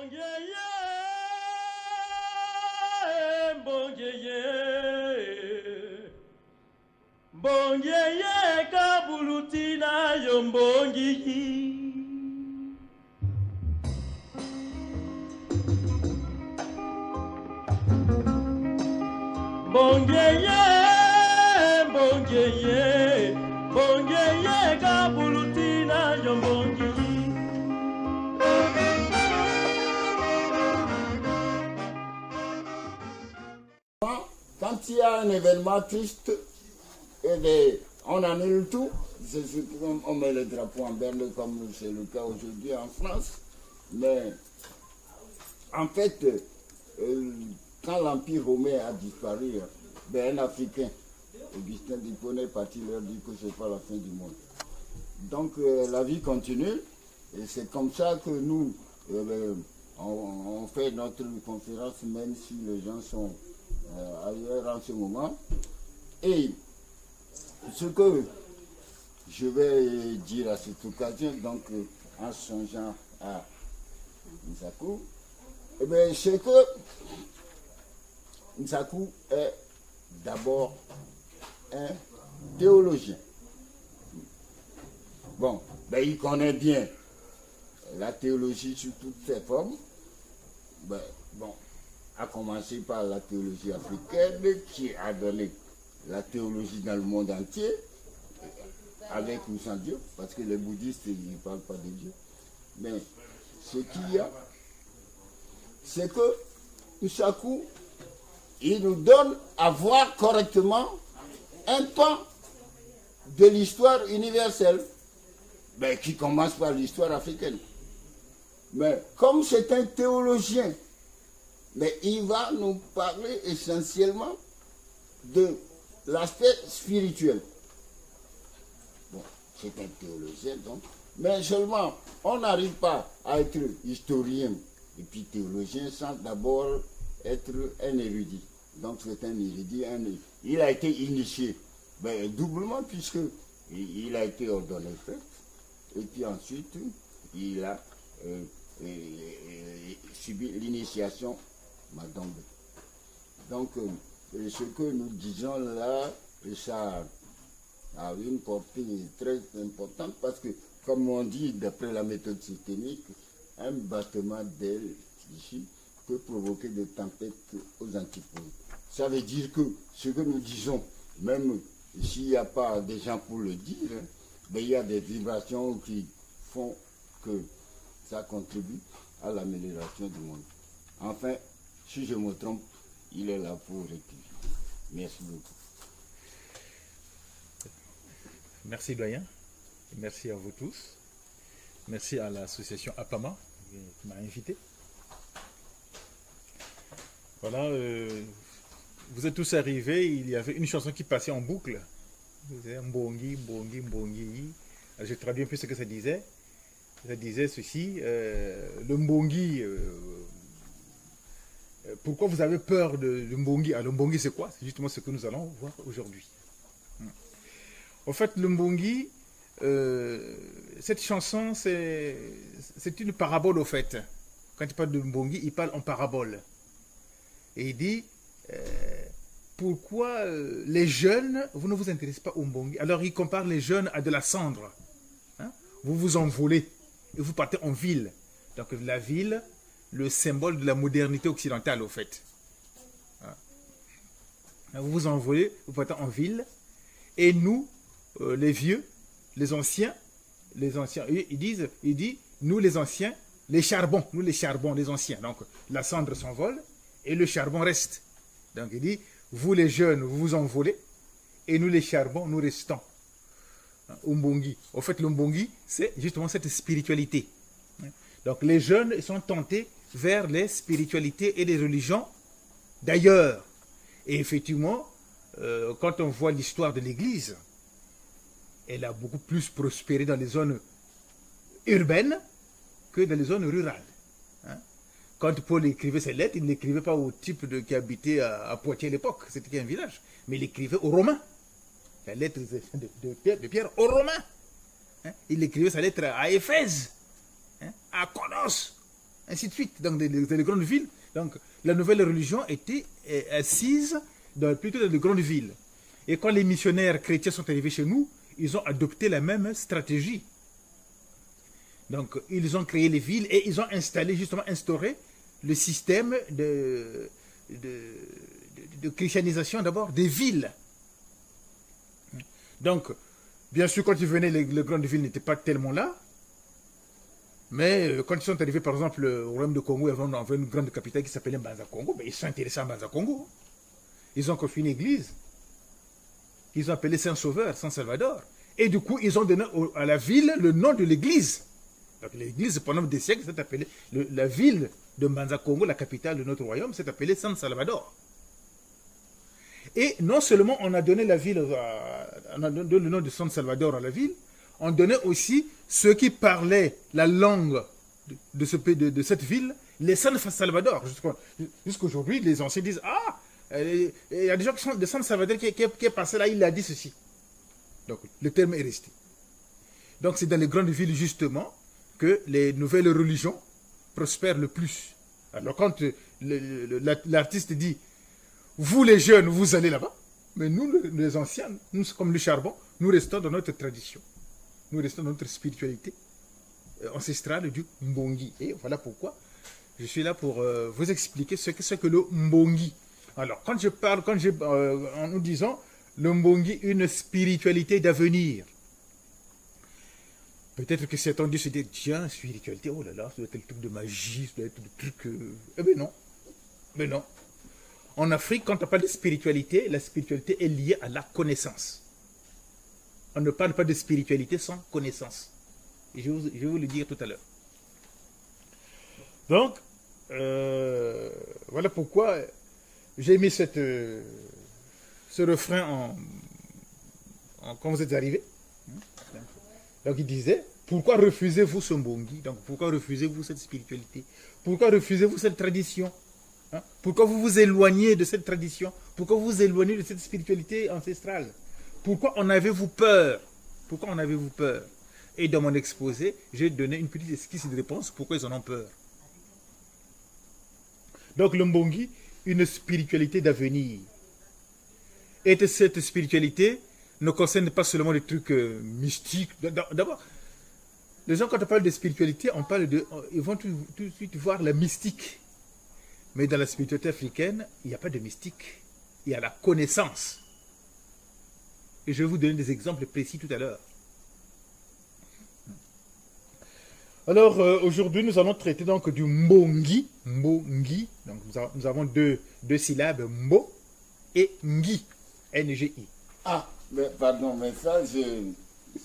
Bongeye, bongeye, bongeye, kabulutina yombongi. Bongeye, bongeye, bongeye, kabulutina yombongi. Quand il y a un événement triste, on annule tout. On met le drapeau en berne comme c'est le cas aujourd'hui en France. Mais en fait, quand l'Empire romain a disparu, un Africain, Augustin d'Hippo, est parti leur dire que ce n'est pas la fin du monde. Donc la vie continue et c'est comme ça que nous, on fait notre conférence même si les gens sont ailleurs en ce moment. Et ce que je vais dire à cette occasion, donc en songeant à Nsakou, c'est que Nsakou est d'abord un théologien. Bon, il connaît bien la théologie sous toutes ses formes. À commencer par la théologie africaine qui a donné la théologie dans le monde entier, avec ou sans Dieu, parce que les bouddhistes ils ne parlent pas de Dieu. Mais ce qu'il y a, c'est que Nsakou, il nous donne à voir correctement un pan de l'histoire universelle, qui commence par l'histoire africaine. Mais comme c'est un théologien, il va nous parler essentiellement de l'aspect spirituel. Bon, c'est un théologien donc, mais seulement on n'arrive pas à être historien et puis théologien sans d'abord être un érudit. Donc c'est un érudit, il a été initié doublement puisque il a été ordonné prêtre et puis ensuite il a subi l'initiation Madame. Donc, ce que nous disons là, ça a une portée très importante parce que, comme on dit d'après la méthode systémique, un battement d'aile ici peut provoquer des tempêtes aux antipodes. Ça veut dire que ce que nous disons, même s'il n'y a pas des gens pour le dire, il y a des vibrations qui font que ça contribue à l'amélioration du monde. Enfin, si je me trompe, il est là pour rectifier. Merci beaucoup. Merci doyen. Merci à vous tous. Merci à l'association APAMA qui m'a invité. Voilà, vous êtes tous arrivés, il y avait une chanson qui passait en boucle. Mbongi, Mbongi, Mbongi. Je traduis un peu ce que ça disait. Ça disait ceci, le Mbongi... pourquoi vous avez peur de Mbongi? Alors, le Mbongi, c'est quoi? C'est justement ce que nous allons voir aujourd'hui. En fait, le Mbongi, cette chanson, c'est une parabole, au fait. Quand il parle de Mbongi, il parle en parabole. Et il dit, pourquoi les jeunes, vous ne vous intéressez pas au Mbongi? Alors, il compare les jeunes à de la cendre. Vous vous envolez et vous partez en ville. Donc, la ville... le symbole de la modernité occidentale, au fait. Vous vous envolez, vous partez en ville, et nous, les vieux, les anciens, il dit, nous les anciens, les charbons, les anciens. Donc, la cendre s'envole, et le charbon reste. Donc, il dit, vous les jeunes, vous vous envolez, et nous les charbons, nous restons. Mbongi. Au fait, le Mbongi, c'est justement cette spiritualité. Donc, les jeunes sont tentés vers les spiritualités et les religions d'ailleurs. Et effectivement, quand on voit l'histoire de l'Église, elle a beaucoup plus prospéré dans les zones urbaines que dans les zones rurales. Quand Paul écrivait ses lettres, il n'écrivait pas au type qui habitait à Poitiers à l'époque, c'était un village, mais il écrivait aux Romains. La lettre de Pierre aux Romains. Il écrivait sa lettre à Éphèse, à Conos. ainsi de suite, dans les grandes villes. Donc, la nouvelle religion était assise plutôt dans les grandes villes. Et quand les missionnaires chrétiens sont arrivés chez nous, ils ont adopté la même stratégie. Donc, ils ont créé les villes et ils ont instauré le système de christianisation d'abord des villes. Donc, bien sûr, quand ils venaient, les grandes villes n'étaient pas tellement là. Mais quand ils sont arrivés, par exemple, au royaume de Congo, on avait une grande capitale qui s'appelait Mbanza Congo. Ben, ils sont intéressés à Mbanza Congo. Ils ont construit une église. Ils ont appelé Saint-Sauveur, Saint-Salvador. Et du coup, ils ont donné à la ville le nom de l'église. Donc l'église, pendant des siècles, s'est appelée la ville de Mbanza Congo, la capitale de notre royaume, s'est appelée Saint-Salvador. Et non seulement on a donné la ville, on a donné le nom de San Salvador à la ville, on donnait aussi ceux qui parlaient la langue de cette ville, les San Salvador. Jusqu'aujourd'hui, les anciens disent, ah, il y a des gens qui sont de San Salvador qui est passé là, il a dit ceci. Donc le terme est resté. Donc c'est dans les grandes villes justement que les nouvelles religions prospèrent le plus. Alors quand l'artiste dit, vous les jeunes, vous allez là-bas, mais nous les anciens, nous comme le charbon, nous restons dans notre tradition. Nous restons dans notre spiritualité ancestrale du Mbongi. Et voilà pourquoi je suis là pour vous expliquer ce que c'est que le Mbongi. Alors, quand je parle, en nous disant le Mbongi, une spiritualité d'avenir. Peut-être que certains disent, tiens, spiritualité, oh là là, ça doit être le truc de magie, ça doit être le truc... Eh bien non. Mais non. En Afrique, quand on parle de spiritualité, la spiritualité est liée à la connaissance. On ne parle pas de spiritualité sans connaissance. Et je vais vous le dire tout à l'heure. Donc, voilà pourquoi j'ai mis ce refrain quand vous êtes arrivés. Donc il disait, pourquoi refusez-vous ce Mbongi? Donc pourquoi refusez-vous cette spiritualité? Pourquoi refusez-vous cette tradition? Pourquoi vous vous éloignez de cette tradition? Pourquoi vous vous éloignez de cette spiritualité ancestrale? Pourquoi en avez-vous peur? Pourquoi en avez-vous peur? Et dans mon exposé, j'ai donné une petite esquisse de réponse pourquoi ils en ont peur. Donc le Mbongi, une spiritualité d'avenir. Et cette spiritualité ne concerne pas seulement des trucs mystiques. D'abord, les gens, quand on parle de spiritualité, ils vont tout de suite voir la mystique. Mais dans la spiritualité africaine, il n'y a pas de mystique. Il y a la connaissance. Et je vais vous donner des exemples précis tout à l'heure. Alors, aujourd'hui, nous allons traiter donc du Mbongi. Mbongi. Donc, nous avons deux syllabes, Mbo et Ngi. N-G-I. Ah, mais pardon, mais ça, je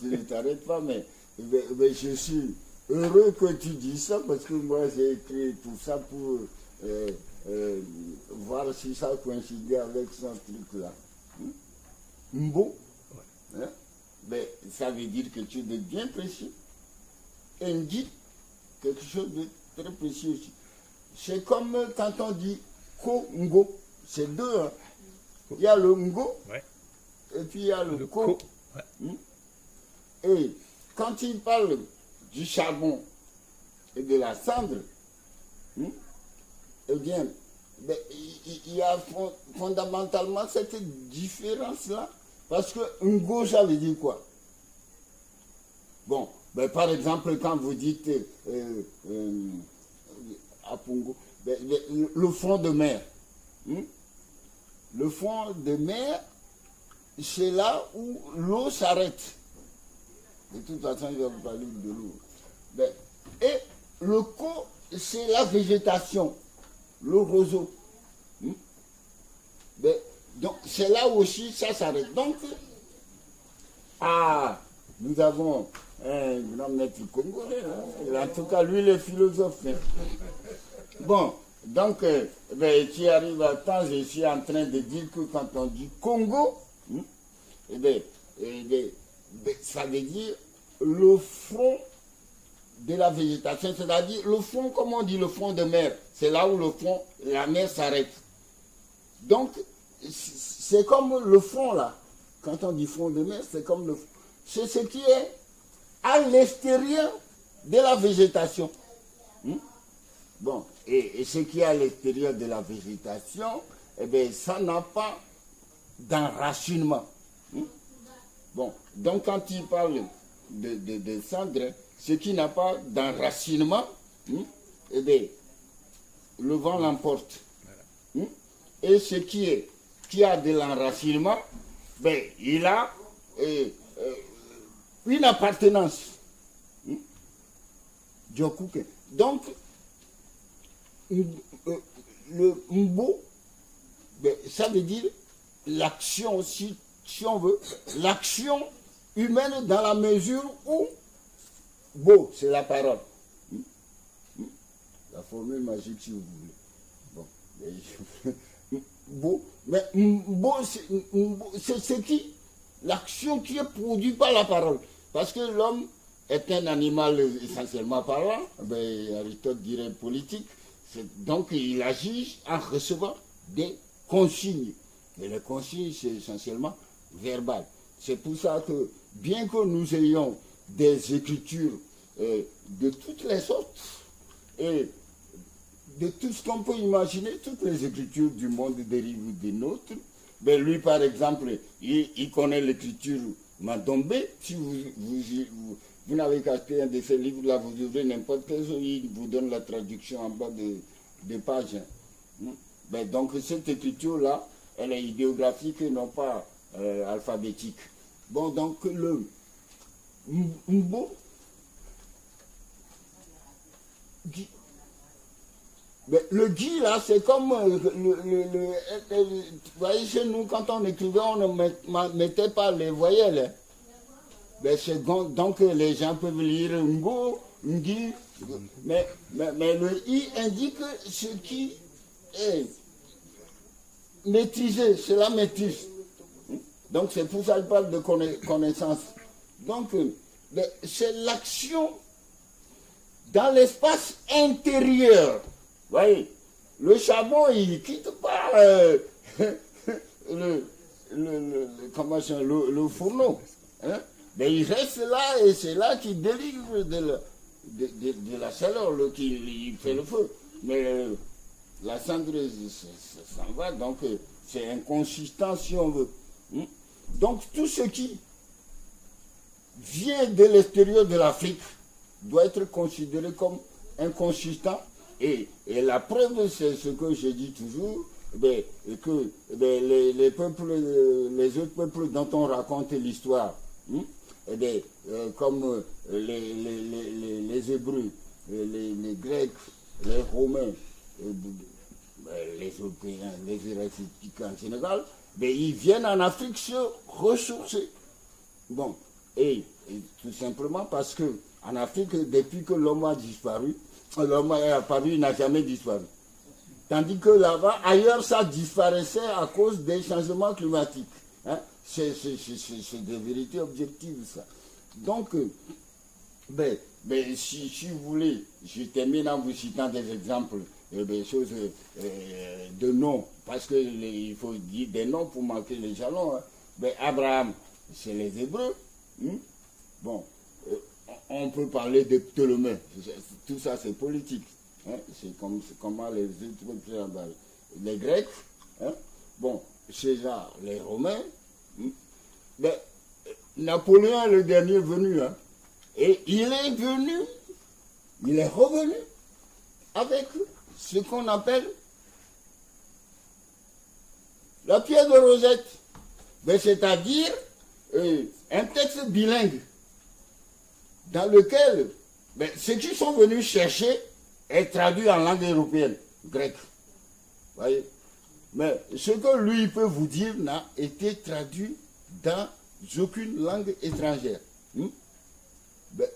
ne t'arrête pas, mais je suis heureux que tu dis ça, parce que moi, j'ai écrit tout ça pour voir si ça coïncidait avec son truc-là. Mbo, hein? Mais ça veut dire que tu es bien précis. Et Ngi, quelque chose de très précis aussi. C'est comme quand on dit Kongo, c'est deux. Hein. Il y a le Ngo, ouais. Et puis il y a le Ko. Ouais. Et quand il parle du charbon et de la cendre, eh bien, il y a fondamentalement cette différence-là. Parce que Ngo, ça veut dire quoi? Bon, ben, par exemple, quand vous dites à Pongo, le fond de mer. Le fond de mer, c'est là où l'eau s'arrête. De toute façon, je vais vous parler de l'eau. Et le co, c'est la végétation, le roseau. Donc, c'est là aussi, ça s'arrête. Donc, nous avons un grand maître congolais. Hein. En tout cas, lui, le philosophe. Hein. Bon. Donc, tu arrives à temps, je suis en train de dire que quand on dit Congo, ça veut dire le front de la végétation, c'est-à-dire le fond, comme on dit le fond de mer, c'est là où la mer s'arrête. Donc, c'est comme le fond là, quand on dit fond de mer, c'est comme le fond. C'est ce qui est à l'extérieur de la végétation. Bon, et ce qui est à l'extérieur de la végétation, eh bien, ça n'a pas d'enracinement. Bon, donc quand il parle de cendre, ce qui n'a pas d'enracinement, eh bien, le vent l'emporte. Et ce qui a de l'enracinement, ben, il a une appartenance. Donc, le mbo, ben, ça veut dire l'action, si on veut, l'action humaine dans la mesure où beau, c'est la parole. La formule magique, si vous voulez. Bon. Beau, mais beau, c'est ce qui, l'action qui est produite par la parole. Parce que l'homme est un animal essentiellement parlant, ben, Aristote dirait politique, donc il agit en recevant des consignes. Et les consignes, c'est essentiellement verbal. C'est pour ça que, bien que nous ayons des écritures de toutes les sortes, et de tout ce qu'on peut imaginer, toutes les écritures du monde dérivent des nôtres. Ben lui, par exemple, il connaît l'écriture Madombe. Si vous n'avez qu'à acheter un de ces livres-là, vous ouvrez n'importe quel jour, il vous donne la traduction en bas des pages. Ben, donc cette écriture-là, elle est idéographique et non pas alphabétique. Bon, donc le Mbo, le gui, là, c'est comme vous voyez, chez nous, quand on écrivait, on ne mettait pas les voyelles. Hein. Ben, donc les gens peuvent lire Ngo, Ngui, mais le I indique ce qui est maîtrisé, c'est la maîtrise. Donc c'est pour ça qu'il parle de connaissance. Donc c'est l'action dans l'espace intérieur. Vous voyez, le charbon, il ne quitte pas le fourneau. Hein? Mais il reste là et c'est là qu'il délivre de la chaleur, qu'il fait le feu. Mais la cendre, ça s'en va, donc c'est inconsistant si on veut. Donc tout ce qui vient de l'extérieur de l'Afrique doit être considéré comme inconsistant. Et la preuve, c'est ce que je dis toujours, que les autres peuples dont on raconte l'histoire, comme les Hébreux, les Grecs, les Romains, les Européens, les Iracitiques en Sénégal, ils viennent en Afrique se ressourcer. Bon, et tout simplement parce que en Afrique, depuis que l'homme a disparu, l'homme est apparu, il n'a jamais disparu. Tandis que là-bas, ailleurs, ça disparaissait à cause des changements climatiques. Hein? C'est des vérités objectives, ça. Donc, si vous voulez, je termine en vous citant des exemples, des choses de noms, parce qu'il faut dire des noms pour marquer les jalons. Hein. Abraham, c'est les Hébreux. Bon. On peut parler de Ptolémée, tout ça c'est politique, hein? C'est comment les autres, les Grecs, hein? Bon, César, les Romains, Napoléon est le dernier venu, hein? Et il est revenu avec ce qu'on appelle la pierre de Rosette, c'est-à-dire un texte bilingue, dans lequel ceux qui sont venus chercher est traduit en langue européenne, grecque. Voyez? Mais ce que lui peut vous dire n'a été traduit dans aucune langue étrangère.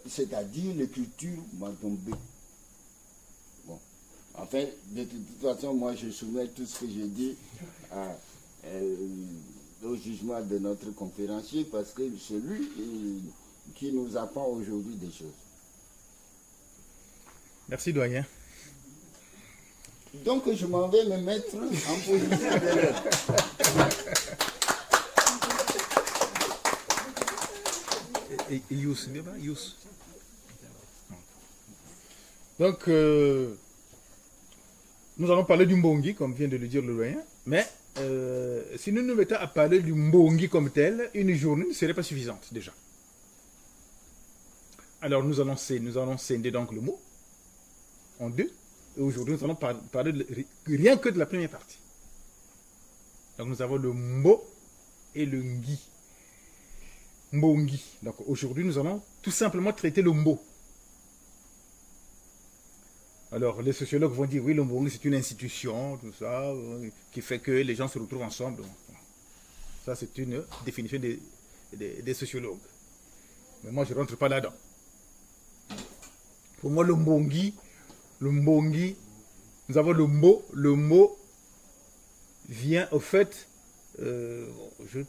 C'est-à-dire l'écriture Madombe. Bon. Enfin, de toute façon, moi je soumets tout ce que je dis au jugement de notre conférencier parce que c'est lui qui nous apprend aujourd'hui des choses. Merci, doyen. Donc, je m'en vais me mettre en position de l'air. Et Yous. Donc, nous allons parler du mbongi, comme vient de le dire le doyen, mais si nous nous mettons à parler du mbongi comme tel, une journée ne serait pas suffisante déjà. Alors nous allons scinder donc le mot en deux, et aujourd'hui nous allons parler rien que de la première partie. Donc nous avons le mbo et le ngi. Mbongi. Donc aujourd'hui nous allons tout simplement traiter le mbo. Alors, les sociologues vont dire, oui, le mbongi, c'est une institution, tout ça, qui fait que les gens se retrouvent ensemble. Ça, c'est une définition des sociologues. Mais moi, je ne rentre pas là-dedans. Pour moi, le mbongi, nous avons le mot. Le mot vient, au fait, je vais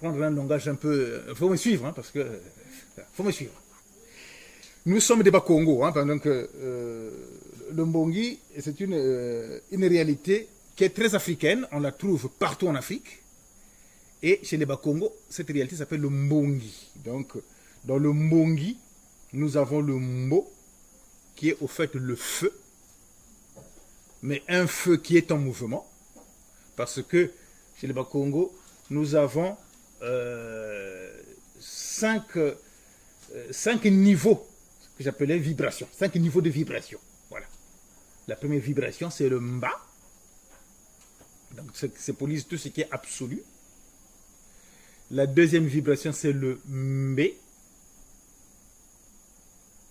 prendre un langage un peu... Il faut me suivre, hein, parce que... faut me suivre. Nous sommes des Bakongo, hein, pendant que le mbongi, c'est une réalité qui est très africaine. On la trouve partout en Afrique. Et chez les Bakongo, cette réalité s'appelle le mbongi. Donc, dans le mbongi, nous avons le mbo, qui est au fait le feu. Mais un feu qui est en mouvement. Parce que chez les Bakongo, nous avons 5 niveaux que j'appelais vibration, 5 niveaux de vibration. Voilà. La première vibration, c'est le mba. Donc, c'est pour tout ce qui est absolu. La deuxième vibration, c'est le mbé,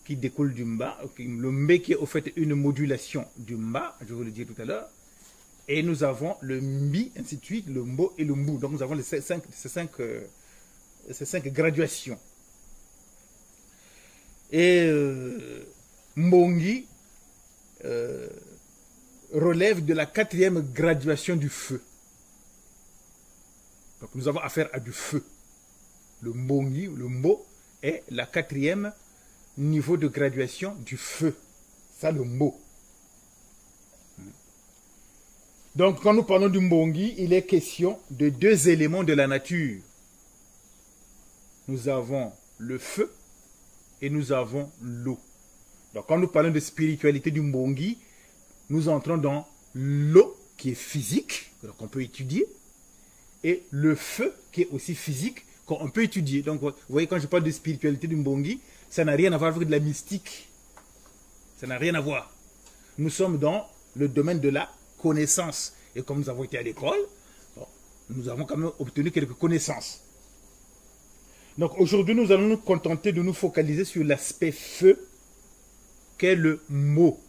qui découle du mba. Le mbé qui est au fait une modulation du mba, je vous le dis tout à l'heure. Et nous avons le mbi, ainsi de suite, le mbo et le mbou. Donc, nous avons ces cinq graduations. Et mbongi relève de la 4e graduation du feu. Donc nous avons affaire à du feu. Le mbongi, le mbo, est la 4e niveau de graduation du feu. Ça, le mbo. Donc quand nous parlons du mbongi, il est question de 2 éléments de la nature. Nous avons le feu et nous avons l'eau. Donc quand nous parlons de spiritualité du mbongi, nous entrons dans l'eau qui est physique, qu'on peut étudier, et le feu qui est aussi physique, qu'on peut étudier. Donc vous voyez, quand je parle de spiritualité du mbongi, ça n'a rien à voir avec de la mystique. Ça n'a rien à voir. Nous sommes dans le domaine de la connaissance. Et comme nous avons été à l'école, bon, nous avons quand même obtenu quelques connaissances. Donc aujourd'hui, nous allons nous contenter de nous focaliser sur l'aspect feu, qu'est le mot.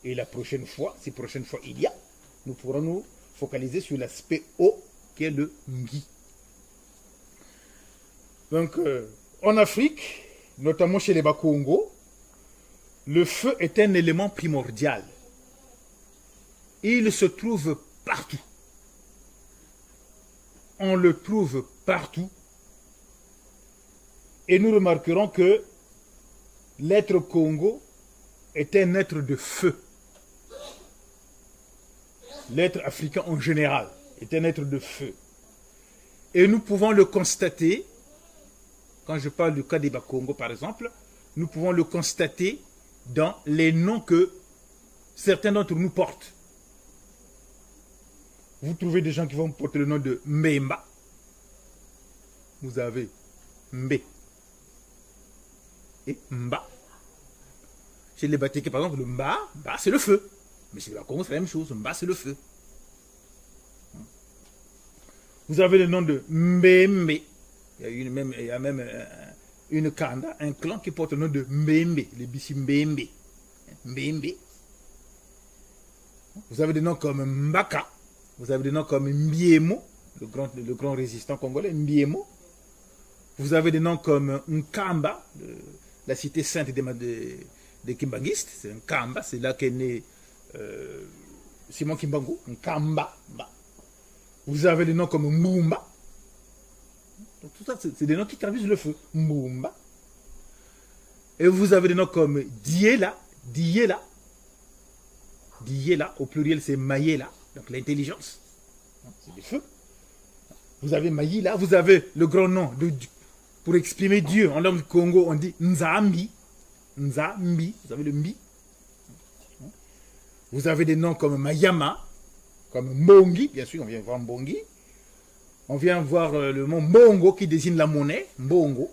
Et la prochaine fois, si prochaine fois il y a, nous pourrons nous focaliser sur l'aspect eau, qu'est le ngi. Donc, en Afrique, notamment chez les Bakongo, le feu est un élément primordial. Il se trouve partout. On le trouve partout. Et nous remarquerons que l'être Congo est un être de feu. L'être africain en général est un être de feu. Et nous pouvons le constater, quand je parle du cas des Bakongo par exemple, nous pouvons le constater dans les noms que certains d'entre nous portent. Vous trouvez des gens qui vont porter le nom de Mbemba. Vous avez Mbé et Mba. Chez les Batéké, par exemple, le Mba, c'est le feu. Mais chez les Bakongo, c'est la même chose. Mba, c'est le feu. Vous avez le nom de Mbembe. Il y a même une kanda, un clan qui porte le nom de Mbembe, les Bissi Mbembe. Mbembe. Vous avez des noms comme Mbaka. Vous avez des noms comme Mbiemo, le grand résistant congolais, Mbiemo. Vous avez des noms comme Nkamba, la cité sainte des Kimbanguistes. C'est Nkamba, c'est là qu'est né Simon Kimbangu, Nkamba. Vous avez des noms comme Mumba. Donc, tout ça, c'est des noms qui traduisent le feu. Mumba. Et vous avez des noms comme Diela. Diela, au pluriel, c'est Mayela. Donc l'intelligence. C'est le feu. Vous avez Mayela. Vous avez le grand nom de Dieu. Pour exprimer Dieu, en langue Congo, on dit Nzambi. Nzambi. Vous avez le Mbi. Vous avez des noms comme Mayama, comme Mbongi, bien sûr, on vient voir Mbongi. On vient voir le mot Mbongo qui désigne la monnaie, Mbongo.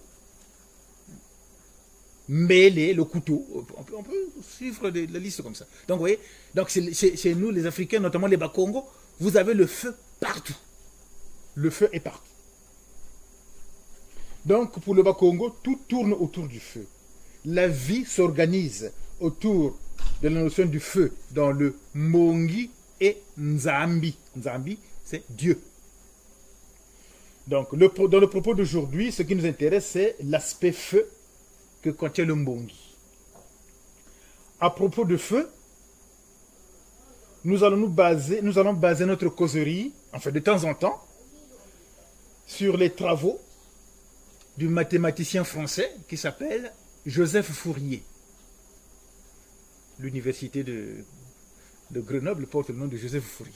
Mbele, le couteau. On peut suivre la liste comme ça. Donc, vous voyez, donc chez nous, les Africains, notamment les Bakongo, vous avez le feu partout. Le feu est partout. Donc, pour le Bakongo, tout tourne autour du feu. La vie s'organise autour de la notion du feu dans le Mbongi et Nzambi. Nzambi, c'est Dieu. Donc, dans le propos d'aujourd'hui, ce qui nous intéresse, c'est l'aspect feu que contient le Mbongi. À propos de feu, nous allons baser notre causerie, enfin de temps en temps, sur les travaux du mathématicien français qui s'appelle Joseph Fourier. L'université de Grenoble porte le nom de Joseph Fourier.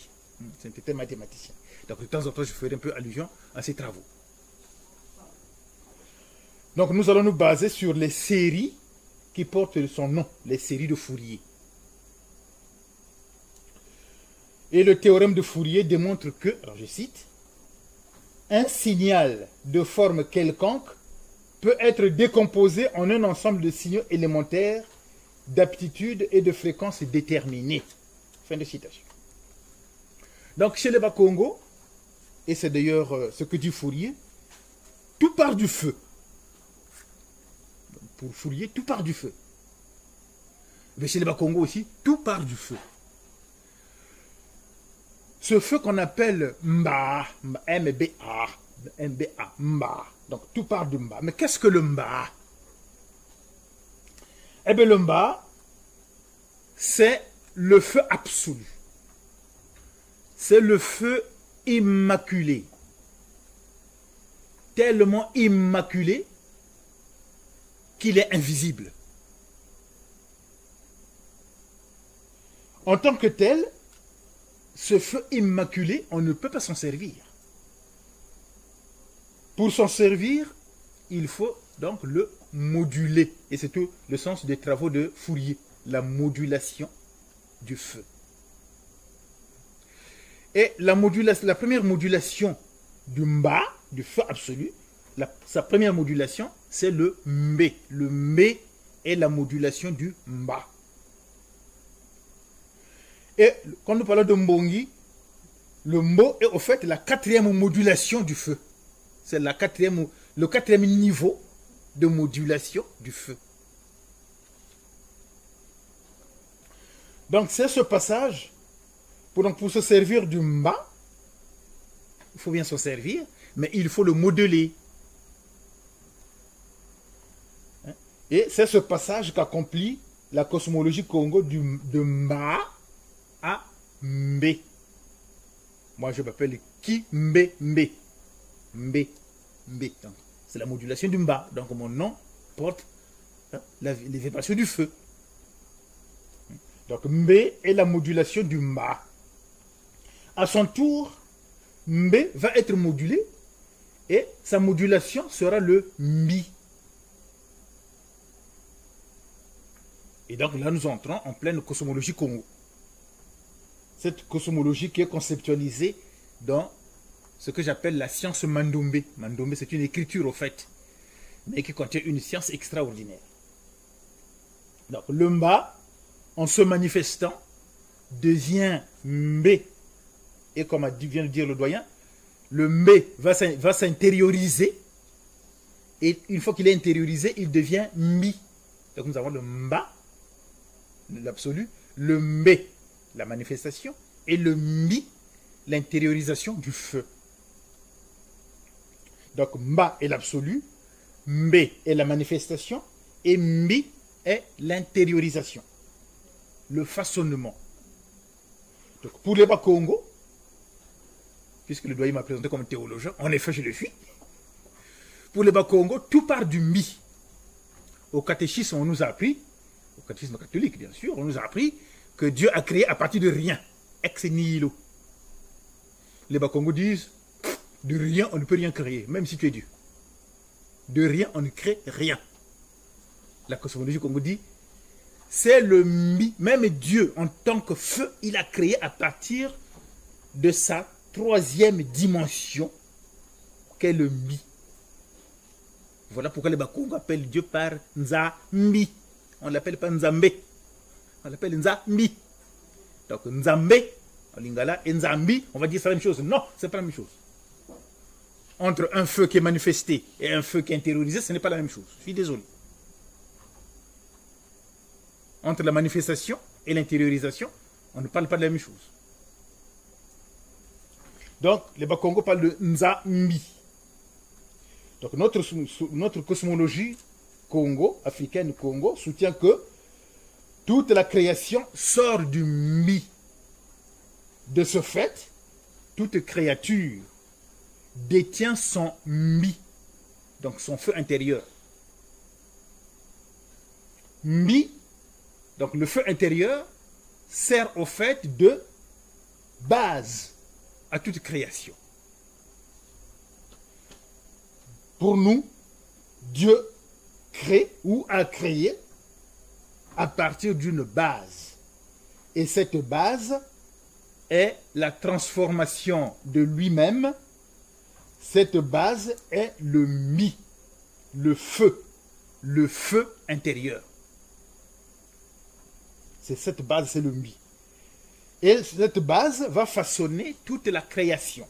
C'était un mathématicien. Donc de temps en temps, je ferai un peu allusion à ses travaux. Donc nous allons nous baser sur les séries qui portent son nom, les séries de Fourier. Et le théorème de Fourier démontre que, alors je cite, un signal de forme quelconque peut être décomposé en un ensemble de signaux élémentaires d'aptitude et de fréquence déterminée. Fin de citation. Donc chez les Bakongo, et c'est d'ailleurs ce que dit Fourier, tout part du feu. Pour Fourier, tout part du feu. Mais chez les Bakongo aussi, tout part du feu. Ce feu qu'on appelle Mba, M-B-A, M-B-A, Mba. Donc tout part du Mba. Mais qu'est-ce que le Mba? Eh bien le Mba, c'est le feu absolu. C'est le feu immaculé. Tellement immaculé qu'il est invisible. En tant que tel, ce feu immaculé, on ne peut pas s'en servir. Pour s'en servir, il faut donc le moduler. Et c'est tout le sens des travaux de Fourier, la modulation du feu. Et la première modulation du Mba, du feu absolu, sa première modulation, c'est le Mbé. Le Mbé est la modulation du Mba. Et quand nous parlons de Mbongi, le Mbo est au fait la quatrième modulation du feu. C'est le quatrième niveau de modulation du feu. Donc c'est ce passage, pour se servir du Mba, il faut bien s'en servir, mais il faut le modeler. Et c'est ce passage qu'accomplit la cosmologie Congo de Mba à Mbé. Moi, je m'appelle Kimbe Mbé. Mbé. Mbé. C'est la modulation du Mba. Donc, mon nom porte les vibrations du feu. Donc, Mbé est la modulation du Mba. À son tour, Mbé va être modulé et sa modulation sera le Mi. Et donc là, nous entrons en pleine cosmologie Congo. Cette cosmologie qui est conceptualisée dans ce que j'appelle la science Mandombe. Mandombe, c'est une écriture au fait, mais qui contient une science extraordinaire. Donc le Mba, en se manifestant, devient Mbé. Et comme vient de dire le doyen, le Mbé va s'intérioriser. Et une fois qu'il est intériorisé, il devient Mi. Donc nous avons le Mba, l'absolu, le Mbé, la manifestation, et le Mi, l'intériorisation du feu. Donc Mba est l'absolu, Mbé est la manifestation, et Mi est l'intériorisation, le façonnement. Donc pour les Bakongo, puisque le doyen m'a présenté comme théologien, en effet je le suis, pour les Bakongo, tout part du Mi. Au catéchisme, on nous a appris, au catéchisme catholique bien sûr, on nous a appris que Dieu a créé à partir de rien, ex nihilo. Les Bakongo disent, de rien on ne peut rien créer, même si tu es Dieu. De rien on ne crée rien. La cosmologie Congo dit, c'est le mi. Même Dieu, en tant que feu, il a créé à partir de sa troisième dimension, qu'est le mi. Voilà pourquoi les Bakongo appellent Dieu par Nzambi. On ne l'appelle pas Nzambe. On l'appelle Nzambi. Donc Nzambe, en lingala, et Nzambi, on va dire c'est la même chose. Non, c'est pas la même chose. Entre un feu qui est manifesté et un feu qui est intériorisé, ce n'est pas la même chose. Je suis désolé. Entre la manifestation et l'intériorisation, on ne parle pas de la même chose. Donc, les Bakongo parlent de Nzambi. Donc, notre cosmologie Congo, africaine Congo, soutient que toute la création sort du mi. De ce fait, toute créature détient son mi, donc son feu intérieur. Mi, donc le feu intérieur, sert au fait de base à toute création. Pour nous, Dieu crée ou a créé à partir d'une base. Et cette base est la transformation de lui-même. Cette base est le mi, le feu intérieur. C'est cette base, c'est le mi. Et cette base va façonner toute la création.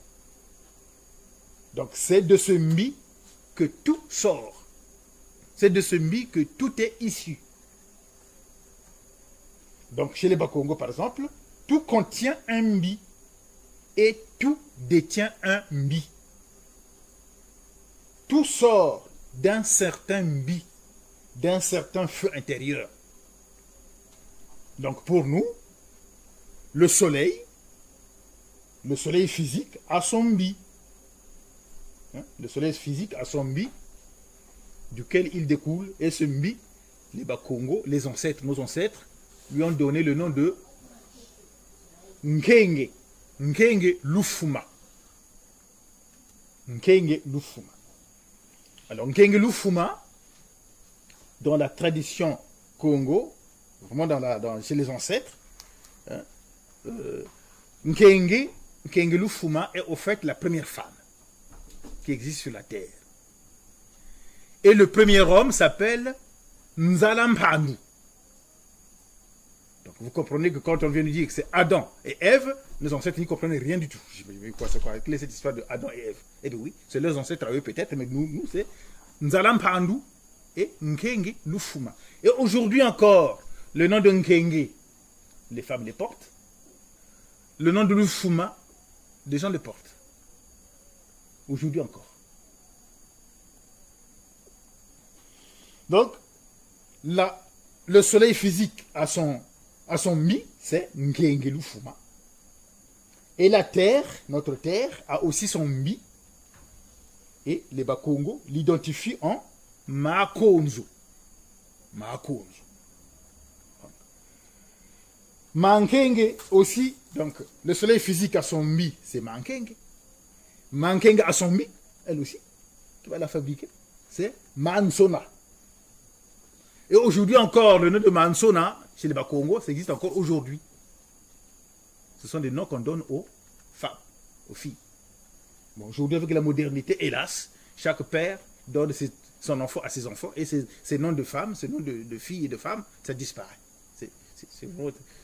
Donc c'est de ce mi que tout sort. C'est de ce mi que tout est issu. Donc chez les Bakongo par exemple, tout contient un mi et tout détient un mi. Tout sort d'un certain mi, d'un certain feu intérieur. Donc pour nous, le soleil physique a son mi. Le soleil physique a son mi, duquel il découle, et ce mi, les Bakongo, les ancêtres, nos ancêtres, lui ont donné le nom de Nkenge, Nkenge Lufuma. Nkenge Lufuma. Alors, Nkenge Lufuma, dans la tradition Congo, vraiment chez les ancêtres, Nkenge Lufuma est au fait la première femme qui existe sur la terre. Et le premier homme s'appelle Nzalampandu. Donc vous comprenez que quand on vient de dire que c'est Adam et Ève, nos ancêtres n'y comprenaient rien du tout. Je me dis, quoi, c'est quoi? Quelle est cette histoire de Adam et Ève? Et bien oui, c'est leurs ancêtres à eux peut-être, mais nous c'est Nzalampandu et Nkenge Lufuma. Et aujourd'hui encore, le nom de Nkenge, les femmes les portent. Le nom de Lufuma, les gens les portent. Aujourd'hui encore. Donc, le soleil physique a son mi, c'est Nkenge Lufuma. Et la terre, notre terre, a aussi son mi. Et les Bakongo l'identifient en Makonzo. Makonzo. Mankenge aussi, donc le soleil physique a son mi, c'est Mankenge. Mankenge a son mi, elle aussi, qui va la fabriquer, c'est Mansona. Et aujourd'hui encore, le nom de Mansona, chez les Bakongo, ça existe encore aujourd'hui. Ce sont des noms qu'on donne aux femmes, aux filles. Bon, aujourd'hui, avec la modernité, hélas, chaque père donne son enfant à ses enfants, et ces noms de femmes, ces noms de filles et de femmes, ça disparaît.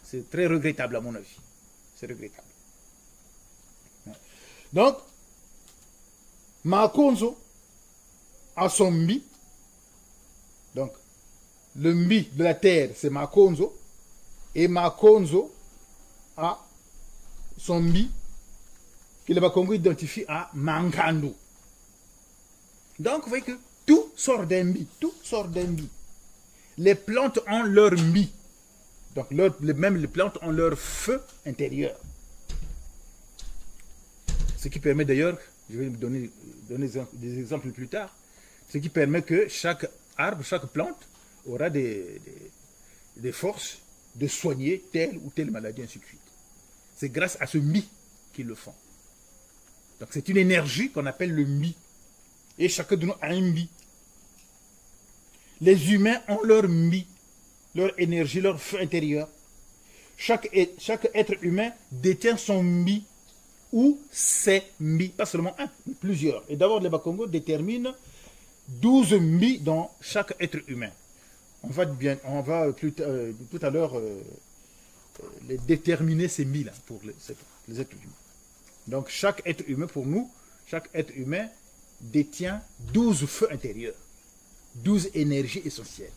C'est très regrettable à mon avis. C'est regrettable. Donc, Makonzo a son mi. Donc, le mi de la terre, c'est Makonzo. Et Makonzo a son mi, que les Bakongo identifient à Mankandu. Donc, vous voyez que tout sort d'un mi. Tout sort d'un mi. Les plantes ont leur mi. Donc, même les plantes ont leur feu intérieur. Ce qui permet d'ailleurs, je vais vous donner des exemples plus tard, ce qui permet que chaque arbre, chaque plante aura des forces de soigner telle ou telle maladie, ainsi de suite. C'est grâce à ce mi qu'ils le font. Donc, c'est une énergie qu'on appelle le mi. Et chacun de nous a un mi. Les humains ont leur mi. leur énergie, leur feu intérieur. Chaque être humain détient son mi ou ses mi, pas seulement un, mais plusieurs. Et d'abord, les Bakongo déterminent 12 mi dans chaque être humain. On va tout à l'heure les déterminer ces mi là pour les êtres humains. Donc chaque être humain, pour nous, chaque être humain détient 12 feux intérieurs, 12 énergies essentielles.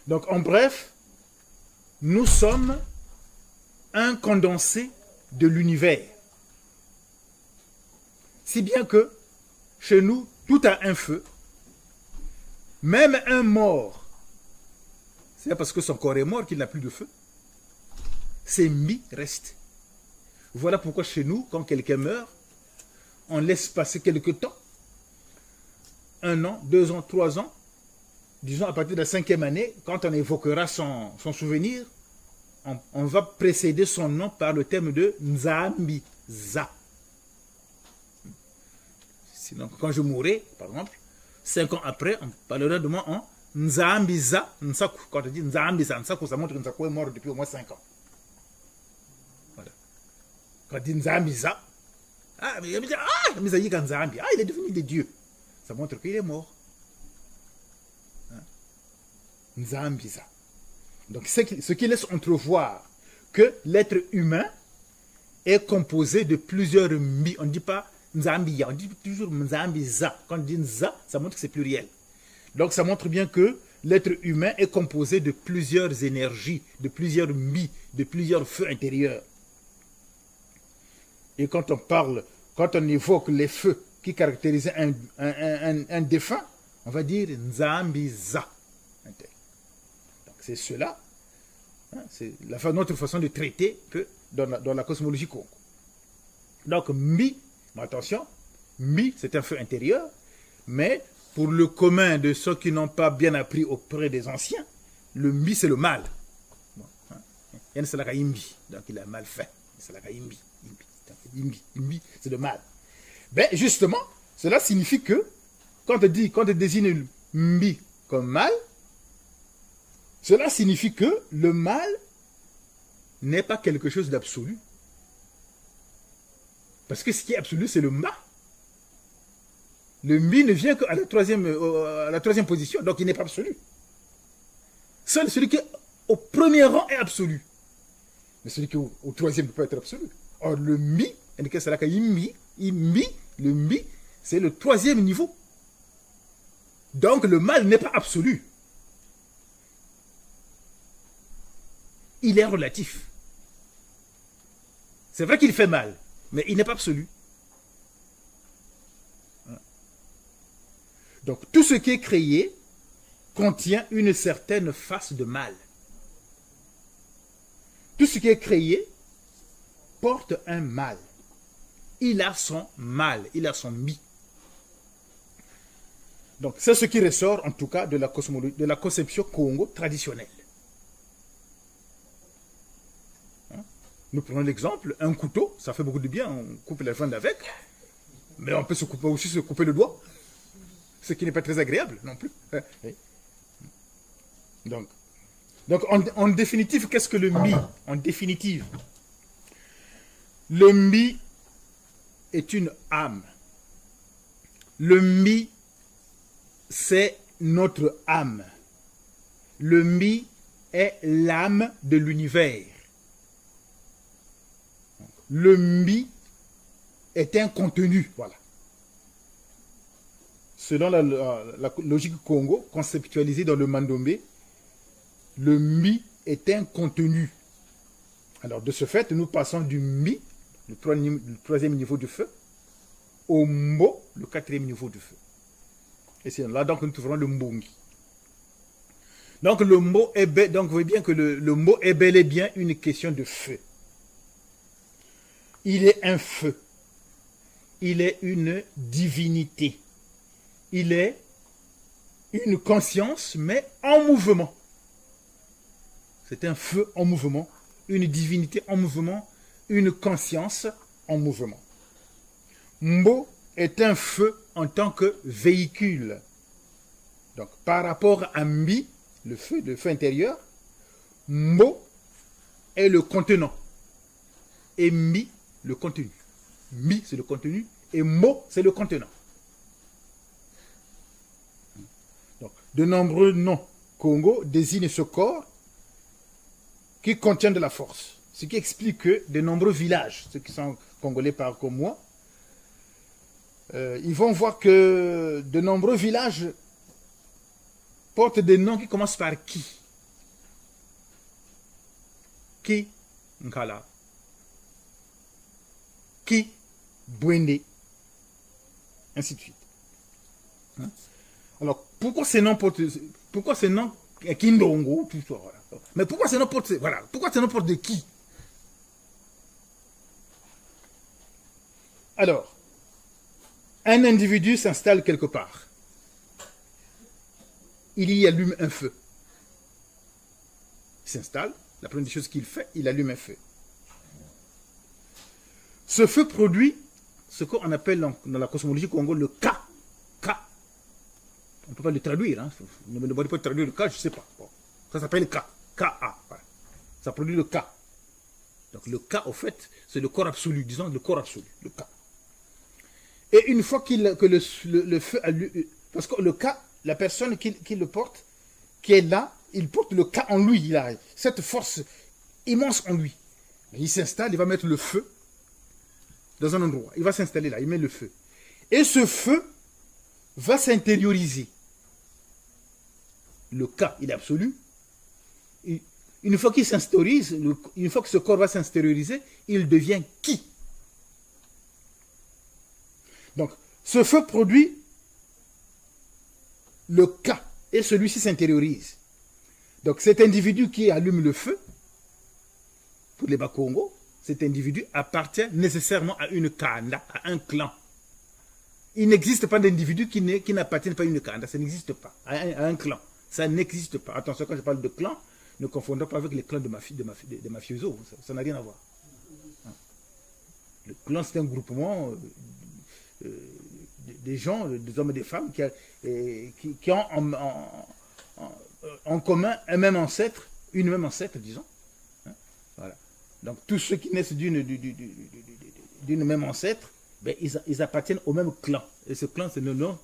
Donc en bref, nous sommes un condensé de l'univers. Si bien que chez nous, tout a un feu, même un mort. C'est parce que son corps est mort qu'il n'a plus de feu. Ses mi restent. Voilà pourquoi chez nous, quand quelqu'un meurt, on laisse passer quelque temps, 1 an, 2 ans, 3 ans, disons à partir de la 5e année, quand on évoquera son souvenir, on va précéder son nom par le terme de Nzambiza. Sinon, quand je mourrai, par exemple, 5 ans après, on parlera de moi en Nzambiza Nsaku. Quand on dit Nzambiza Nsaku, ça montre que Nsaku est mort depuis au moins 5 ans. Voilà. Quand on dit Nzambiza, il est devenu des dieux. Ça montre qu'il est mort. Nzambiza. Donc, ce qui laisse entrevoir que l'être humain est composé de plusieurs mi. On ne dit pas Nzambiya, on dit toujours Nzambiza. Quand on dit Nza, ça montre que c'est pluriel. Donc, ça montre bien que l'être humain est composé de plusieurs énergies, de plusieurs mi, de plusieurs feux intérieurs. Et quand on évoque les feux qui caractérisaient un défunt, on va dire Nzambiza. C'est cela, c'est notre façon de traiter dans la cosmologie Congo. Donc, mi, attention, mi, c'est un feu intérieur, mais pour le commun de ceux qui n'ont pas bien appris auprès des anciens, le mi, c'est le mal. Donc, il a mal fait. Imbi, c'est le mal. Ben, justement, cela signifie que, quand on désigne mi comme mal, cela signifie que le mal n'est pas quelque chose d'absolu. Parce que ce qui est absolu, c'est le ma. Le mi ne vient qu'à la troisième position, donc il n'est pas absolu. Seul celui qui est au premier rang est absolu. Mais celui qui est au troisième ne peut pas être absolu. Or, le mi, le mi, c'est le 3e niveau. Donc, le mal n'est pas absolu. Il est relatif. C'est vrai qu'il fait mal, mais il n'est pas absolu. Donc, tout ce qui est créé contient une certaine face de mal. Tout ce qui est créé porte un mal. Il a son mal, il a son mi. Donc, c'est ce qui ressort, en tout cas, de la cosmologie, de la conception Congo traditionnelle. Nous prenons l'exemple, un couteau, ça fait beaucoup de bien, on coupe la viande avec, mais on peut aussi se couper le doigt, ce qui n'est pas très agréable non plus. Donc en définitive, qu'est-ce que le mi? En définitive, le mi est une âme. Le mi, c'est notre âme. Le mi est l'âme de l'univers. Le mi est un contenu, voilà. Selon la logique Congo, conceptualisée dans le Mandombe, le mi est un contenu. Alors, de ce fait, nous passons du mi, le 3e niveau du feu, au mbo, le 4e niveau du feu. Et c'est là donc nous trouverons le mbongi. Donc, le mbo est donc vous voyez bien que le mbo est bel et bien une question de feu. Il est un feu. Il est une divinité. Il est une conscience, mais en mouvement. C'est un feu en mouvement, une divinité en mouvement, une conscience en mouvement. Mbo est un feu en tant que véhicule. Donc, par rapport à Mi, le feu intérieur. Mo est le contenant. Et mi, le contenu. Mi, c'est le contenu. Et mo, c'est le contenant. Donc, de nombreux noms Congo désignent ce corps qui contient de la force. Ce qui explique que de nombreux villages, ceux qui sont congolais par comme moi, ils vont voir que de nombreux villages portent des noms qui commencent par qui. Qui Nkala. Qui Bwende. Ainsi de suite. Hein? Alors, pourquoi ces noms portent. Pourquoi ces noms. Kindongo, tout ça, voilà. Mais pourquoi ces noms portent. Voilà. Pourquoi ces noms portent de qui? Alors, un individu s'installe quelque part. Il y allume un feu. Il s'installe. La première chose qu'il fait, il allume un feu. Ce feu produit ce qu'on appelle dans la cosmologie Congo le Ka. Ka. On ne peut pas le traduire. Hein. Ne me demandez pas de traduire le Ka, je ne sais pas. Bon. Ça s'appelle Ka. Ka-A. Voilà. Ça produit le Ka. Donc le Ka, au fait, c'est le corps absolu. Disons le corps absolu. Le Ka. Et une fois que le feu allume, parce que le Ka, la personne qui le porte, qui est là, il porte le Ka en lui. Il a cette force immense en lui. Il s'installe, il va mettre le feu dans un endroit. Il va s'installer là, il met le feu. Et ce feu va s'intérioriser. Le Ka, il est absolu. Une fois qu'il s'intériorise, une fois que ce corps va s'intérioriser, il devient qui? Donc, ce feu produit le Ka, et celui-ci s'intériorise. Donc, cet individu qui allume le feu, pour les Bakongo, cet individu appartient nécessairement à une kanda, à un clan. Il n'existe pas d'individu qui n'appartient pas à une kanda, ça n'existe pas, à un clan. Ça n'existe pas. Attention, quand je parle de clan, ne confondons pas avec les clans de mafiosos, ça n'a rien à voir. Le clan, c'est un groupement des gens, des hommes et des femmes qui ont en commun un même ancêtre, une même ancêtre, disons. Hein? Voilà. Donc tous ceux qui naissent d'une même ancêtre, ben, ils appartiennent au même clan. Et ce clan, c'est le nom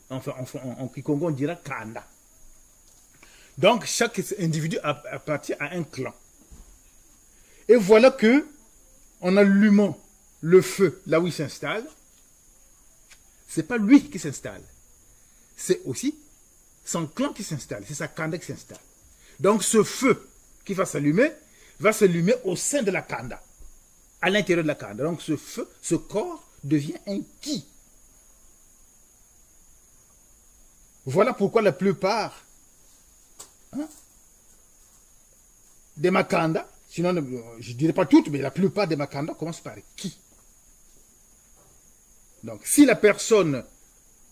en Kikongo, on dira Kanda. Donc chaque individu appartient à un clan. Et voilà que, en allumant le feu là où il s'installe, c'est pas lui qui s'installe, c'est aussi son clan qui s'installe, c'est sa kanda qui s'installe. Donc ce feu qui va s'allumer au sein de la kanda, à l'intérieur de la kanda. Donc ce feu, ce corps devient un ki. Voilà pourquoi la plupart des makanda, sinon je ne dirais pas toutes, mais la plupart des makanda commencent par ki. Donc, si la personne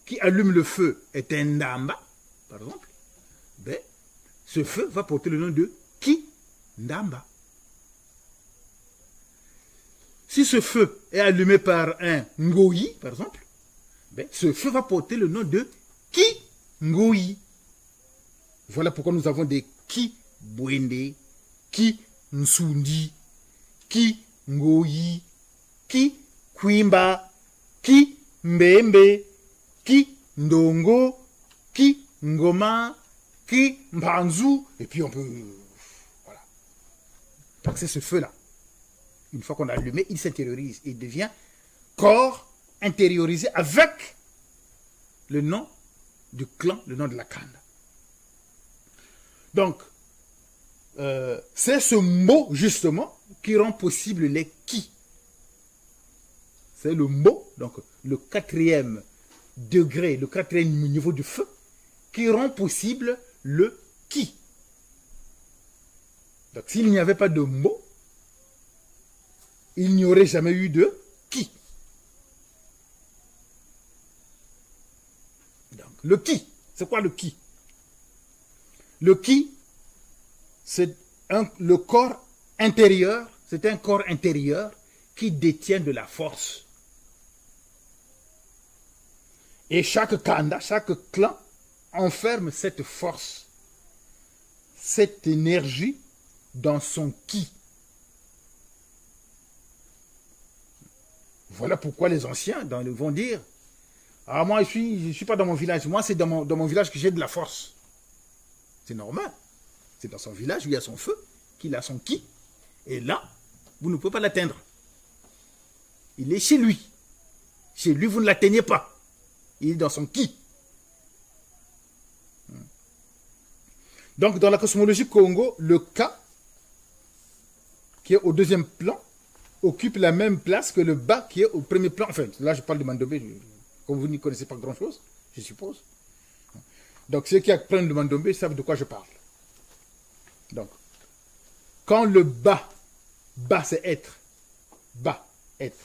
qui allume le feu est un Ndamba, par exemple, ben, ce feu va porter le nom de Ki Ndamba. Si ce feu est allumé par un Ngoyi, par exemple, ben, ce feu va porter le nom de Ki Ngoyi. Voilà pourquoi nous avons des Ki Bwende, Ki Nsundi, Ki Ngoyi, Ki Kwimba, Ki Mbembe, Ki Ndongo, Ki Ngoma, Ki Mbanzu, et puis on peut... Voilà. Donc c'est ce feu-là. Une fois qu'on a allumé, il s'intériorise. Il devient corps intériorisé avec le nom du clan, le nom de la Kanda. Donc, c'est ce mot, justement, qui rend possible les Ki. C'est le mot, donc le quatrième degré, le quatrième niveau du feu, qui rend possible le Ki. Donc s'il n'y avait pas de mot, il n'y aurait jamais eu de Ki. Donc le Ki, c'est quoi le Ki? Le Ki, c'est le corps intérieur, c'est un corps intérieur qui détient de la force. Et chaque kanda, chaque clan enferme cette force. cette énergie dans son qui. Voilà pourquoi les anciens vont dire, ah moi je suis pas dans mon village, moi c'est dans mon village que j'ai de la force. C'est normal. C'est dans son village où il y a son feu, qu'il a son ki. Et là, vous ne pouvez pas l'atteindre. Il est chez lui. Chez lui, vous ne l'atteignez pas. Il est dans son ki. Donc, dans la cosmologie Congo, le Ka, qui est au deuxième plan, occupe la même place que le Ba, qui est au premier plan. Enfin, là, je parle de Mandombe. Comme vous n'y connaissez pas grand-chose, je suppose. Donc, ceux qui apprennent le Mandombe savent de quoi je parle. Donc, quand le Ba c'est être, Ba, être,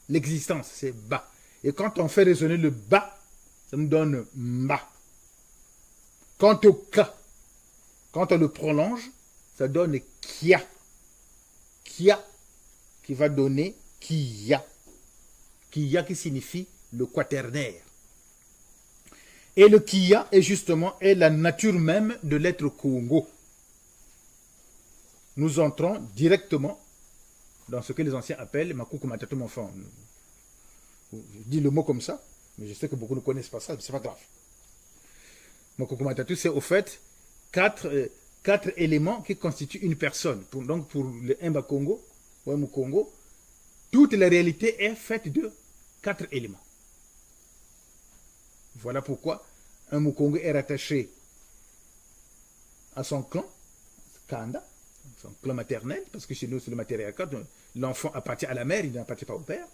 l'existence c'est Ba. Et quand on fait résonner le Ba, ça nous donne Ma. Quant au Ka, quand on le prolonge, ça donne Kia. Kia, qui va donner Kia. Kia qui signifie le quaternaire. Et le Kia est la nature même de l'être Congo. Nous entrons directement dans ce que les anciens appellent Makuku Matatu Monfan. Je dis le mot comme ça, mais je sais que beaucoup ne connaissent pas ça, mais c'est pas grave. Makuku Matatu, c'est au fait quatre éléments qui constituent une personne. Donc pour le Mba Congo, ou Congo, toute la réalité est faite de 4 éléments. Voilà pourquoi un Mukongo est rattaché à son clan, Kanda, son clan maternel, parce que chez nous c'est le matriarcat, l'enfant appartient à la mère, il n'appartient pas au père.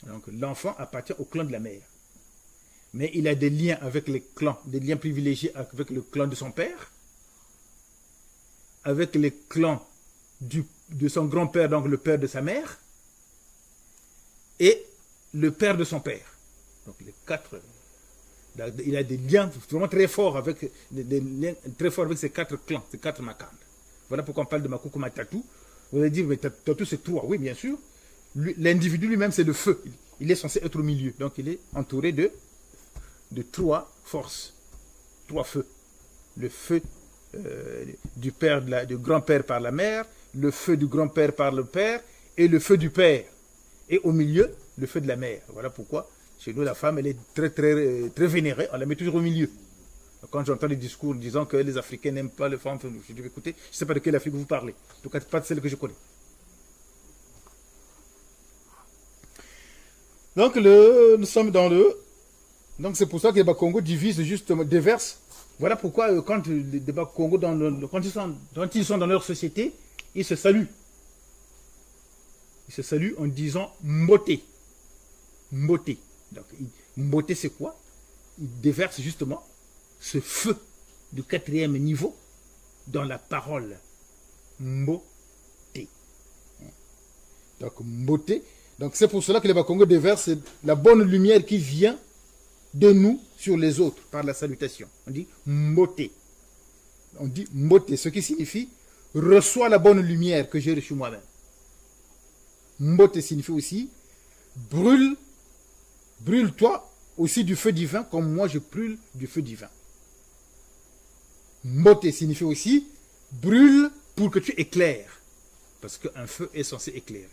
Donc l'enfant appartient au clan de la mère. Mais il a des liens avec les clans, des liens privilégiés avec le clan de son père, avec les clans de son grand-père, donc le père de sa mère, et le père de son père. Donc les 4. Il a des liens vraiment très forts avec ces 4 clans, ces 4 makandas. Voilà pourquoi on parle de Makuku Matatu. Vous allez dire, mais Tatu c'est 3. Oui, bien sûr. L'individu lui-même, c'est le feu. Il est censé être au milieu. Donc il est entouré de 3 forces, 3 feux. Le feu du grand-père par la mère, le feu du grand-père par le père, et le feu du père. Et au milieu, le feu de la mère. Voilà pourquoi, chez nous, la femme, elle est très, très, très vénérée. On la met toujours au milieu. Quand j'entends des discours disant que les Africains n'aiment pas les femmes, je dis, écoutez, je ne sais pas de quelle Afrique vous parlez. En tout cas, pas de celle que je connais. Donc, nous sommes dans le... Donc, c'est pour ça que les Bakongo divisent justement, déversent. Voilà pourquoi, quand les Bakongo, quand ils sont dans leur société, ils se saluent. Ils se saluent en disant Mboté. Mboté. Donc, Mboté, c'est quoi? Ils déversent justement ce feu du 4e niveau dans la parole. Mboté. Donc, Mboté. Donc, c'est pour cela que les Bakongo déversent la bonne lumière qui vient de nous sur les autres par la salutation. On dit Mboté. On dit Mboté, ce qui signifie reçois la bonne lumière que j'ai reçue moi-même. Mboté signifie aussi brûle-toi aussi du feu divin comme moi je brûle du feu divin. Mboté signifie aussi brûle pour que tu éclaires. Parce qu'un feu est censé éclairer.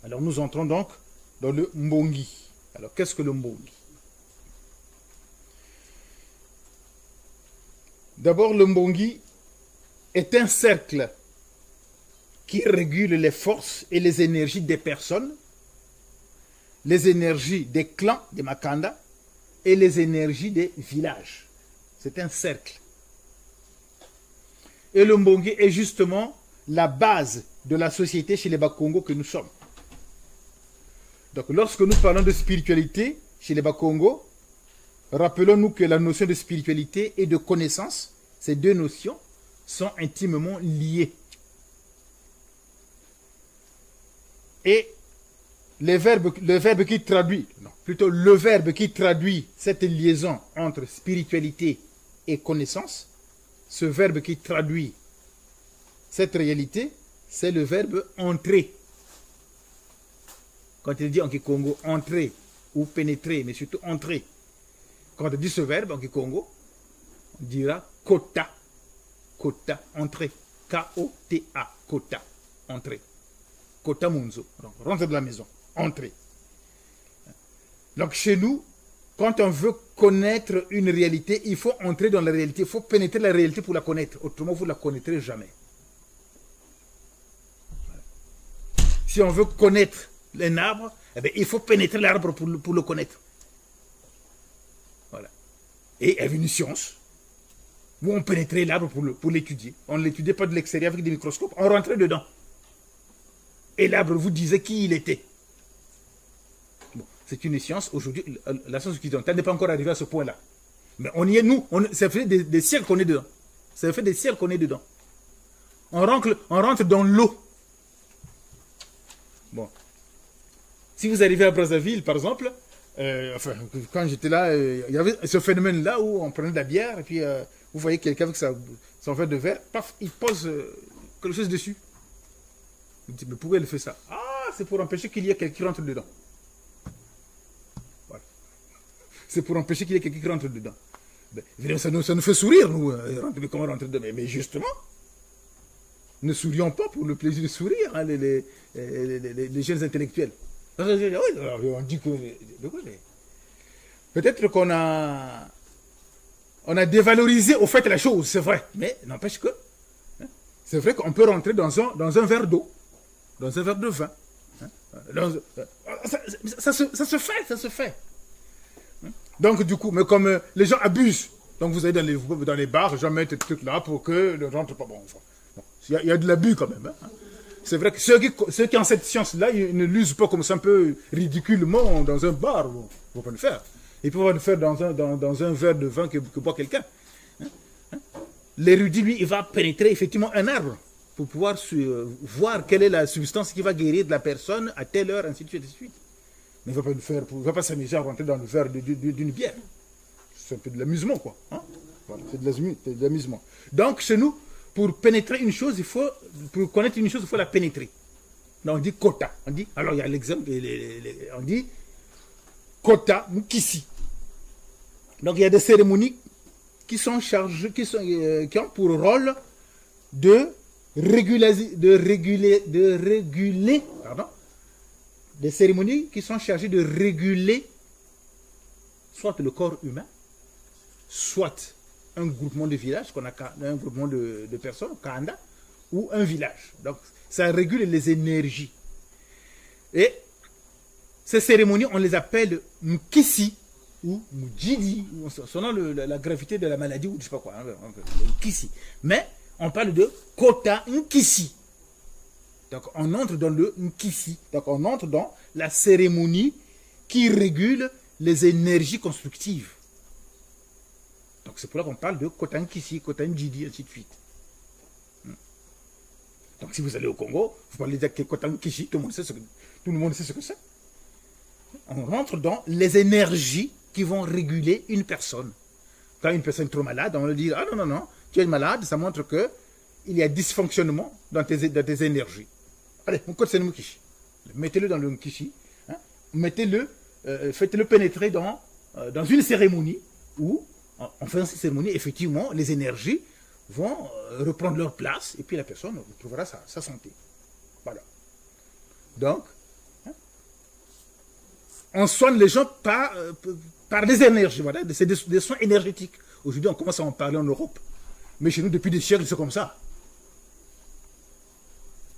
Alors nous entrons donc dans le Mbongi. Alors qu'est-ce que le Mbongi? D'abord, le Mbongi est un cercle qui régule les forces et les énergies des personnes, les énergies des clans, des Makanda, et les énergies des villages. C'est un cercle. Et le Mbongi est justement la base de la société chez les Bakongo que nous sommes. Donc lorsque nous parlons de spiritualité chez les Bakongo, rappelons-nous que la notion de spiritualité et de connaissance, ces deux notions sont intimement liées. Et le verbe qui traduit cette liaison entre spiritualité et connaissance, ce verbe qui traduit cette réalité, c'est le verbe entrer. Quand il dit en Kikongo entrer ou pénétrer, mais surtout entrer. Quand on dit ce verbe en Kikongo, on dira Kota. Kota, entrée. K-O-T-A, Kota, entrée. Kota Munzo, donc rentre de la maison, entrée. Donc chez nous, quand on veut connaître une réalité, il faut entrer dans la réalité, il faut pénétrer la réalité pour la connaître. Autrement, vous ne la connaîtrez jamais. Si on veut connaître un arbre, eh bien, il faut pénétrer l'arbre pour le connaître. Voilà. Et il y avait une science où on pénétrait l'arbre pour l'étudier. On ne l'étudiait pas de l'extérieur avec des microscopes, on rentrait dedans. Et l'arbre vous disait qui il était. Bon, c'est une science. Aujourd'hui, la science occidentale n'est pas encore arrivée à ce point-là. Mais on y est, nous. Ça fait des siècles qu'on est dedans. Ça fait des siècles qu'on est dedans. On rentre dans l'eau. Bon. Si vous arrivez à Brazzaville, par exemple, quand j'étais là, il y avait ce phénomène-là où on prenait de la bière et puis vous voyez quelqu'un avec son verre de verre, paf, il pose quelque chose dessus. Vous dites, mais pourquoi il fait ça? Ah, c'est pour empêcher qu'il y ait quelqu'un qui rentre dedans. Voilà. C'est pour empêcher qu'il y ait quelqu'un qui rentre dedans. Ben, ça nous fait sourire, nous. Comment rentrer dedans? Mais justement, ne sourions pas pour le plaisir de sourire, hein, les jeunes intellectuels. On dit que... Peut-être qu'on a dévalorisé au fait la chose, c'est vrai. Mais n'empêche que... Hein, c'est vrai qu'on peut rentrer dans un verre d'eau. Dans un verre de vin. Ça se fait. Donc, du coup, mais comme les gens abusent, donc vous allez dans les bars, les gens mettent des trucs là pour que ne rentre pas. Bon, il y a de l'abus quand même. Hein. C'est vrai que ceux qui ont cette science-là, ils ne l'usent pas comme ça un peu ridiculement dans un bar. Ils ne vont pas le faire. Ils peuvent le faire dans un verre de vin que boit quelqu'un. L'érudit, lui, il va pénétrer effectivement un arbre pour pouvoir voir quelle est la substance qui va guérir de la personne à telle heure, ainsi de suite, ainsi de suite. Mais il ne va pas le faire, il ne va pas s'amuser à rentrer dans le verre d'une bière. C'est un peu de l'amusement, quoi. Hein? Voilà, c'est de l'amusement. Donc, chez nous, pour pénétrer une chose, pour connaître une chose, il faut la pénétrer. Donc, on dit kota. Alors, il y a l'exemple, on dit kota mukisi. Donc, il y a des cérémonies qui sont chargées, qui ont pour rôle de réguler, des cérémonies qui sont chargées de réguler soit le corps humain, soit un groupement de village, un groupement de personnes, Kanda, ou un village. Donc, ça régule les énergies. Et ces cérémonies, on les appelle Mkisi ou Mujidi, selon la gravité de la maladie, ou je ne sais pas quoi, Mkisi. Mais on parle de Kota Nkisi. Donc, on entre dans le Nkisi. Donc, on entre dans la cérémonie qui régule les énergies constructives. Donc, c'est pour ça qu'on parle de Kota Nkisi, Kota Njidi, ainsi de suite. Donc, si vous allez au Congo, vous parlez de Kota Nkisi, tout le monde sait ce que c'est. On rentre dans les énergies qui vont réguler une personne. Quand une personne est trop malade, on va dire, ah non, tu es malade, ça montre qu'il y a dysfonctionnement dans tes énergies. Allez, mon code c'est le Mukishi. Mettez-le dans le Mukishi. Hein? Faites-le pénétrer dans une cérémonie où, en faisant cette cérémonie, effectivement, les énergies vont reprendre leur place et puis la personne retrouvera sa santé. Voilà. Donc, hein? On soigne les gens par des énergies. Voilà. C'est des soins énergétiques. Aujourd'hui, on commence à en parler en Europe. Mais chez nous, depuis des siècles, c'est comme ça.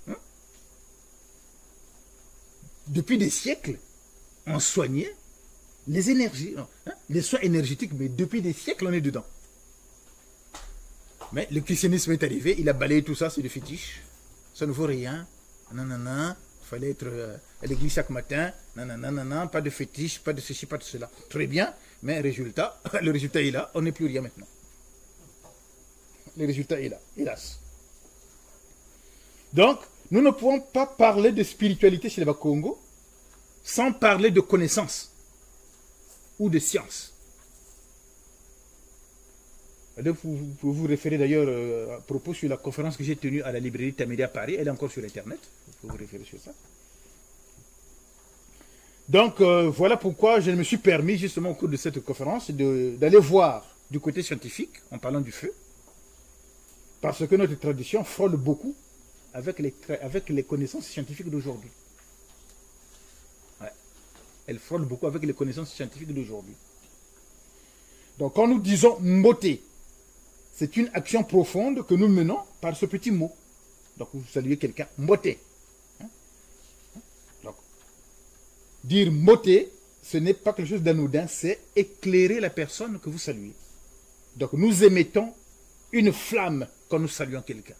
Hein? Depuis des siècles, on soignait les énergies, hein? Les soins énergétiques, mais depuis des siècles, on est dedans. Mais le christianisme est arrivé, il a balayé tout ça, c'est du fétiche. Ça ne vaut rien. Il fallait être à l'église chaque matin. Pas de fétiche, pas de ceci, pas de cela. Très bien, mais le résultat est là, on n'est plus rien maintenant. Le résultat est là, hélas. Donc, nous ne pouvons pas parler de spiritualité chez les Bakongo sans parler de connaissance ou de science. Vous pouvez vous référer d'ailleurs à propos sur la conférence que j'ai tenue à la librairie Tamédia à Paris. Elle est encore sur Internet. Vous pouvez vous référer sur ça. Donc, voilà pourquoi je me suis permis, justement, au cours de cette conférence, d'aller voir du côté scientifique, en parlant du feu, Parce que notre tradition frôle beaucoup avec les connaissances scientifiques d'aujourd'hui. Ouais. Elle frôle beaucoup avec les connaissances scientifiques d'aujourd'hui. Donc quand nous disons mboté, c'est une action profonde que nous menons par ce petit mot. Donc vous saluez quelqu'un, mboté. Donc, dire mboté, ce n'est pas quelque chose d'anodin, c'est éclairer la personne que vous saluez. Donc nous émettons une flamme quand nous saluons quelqu'un.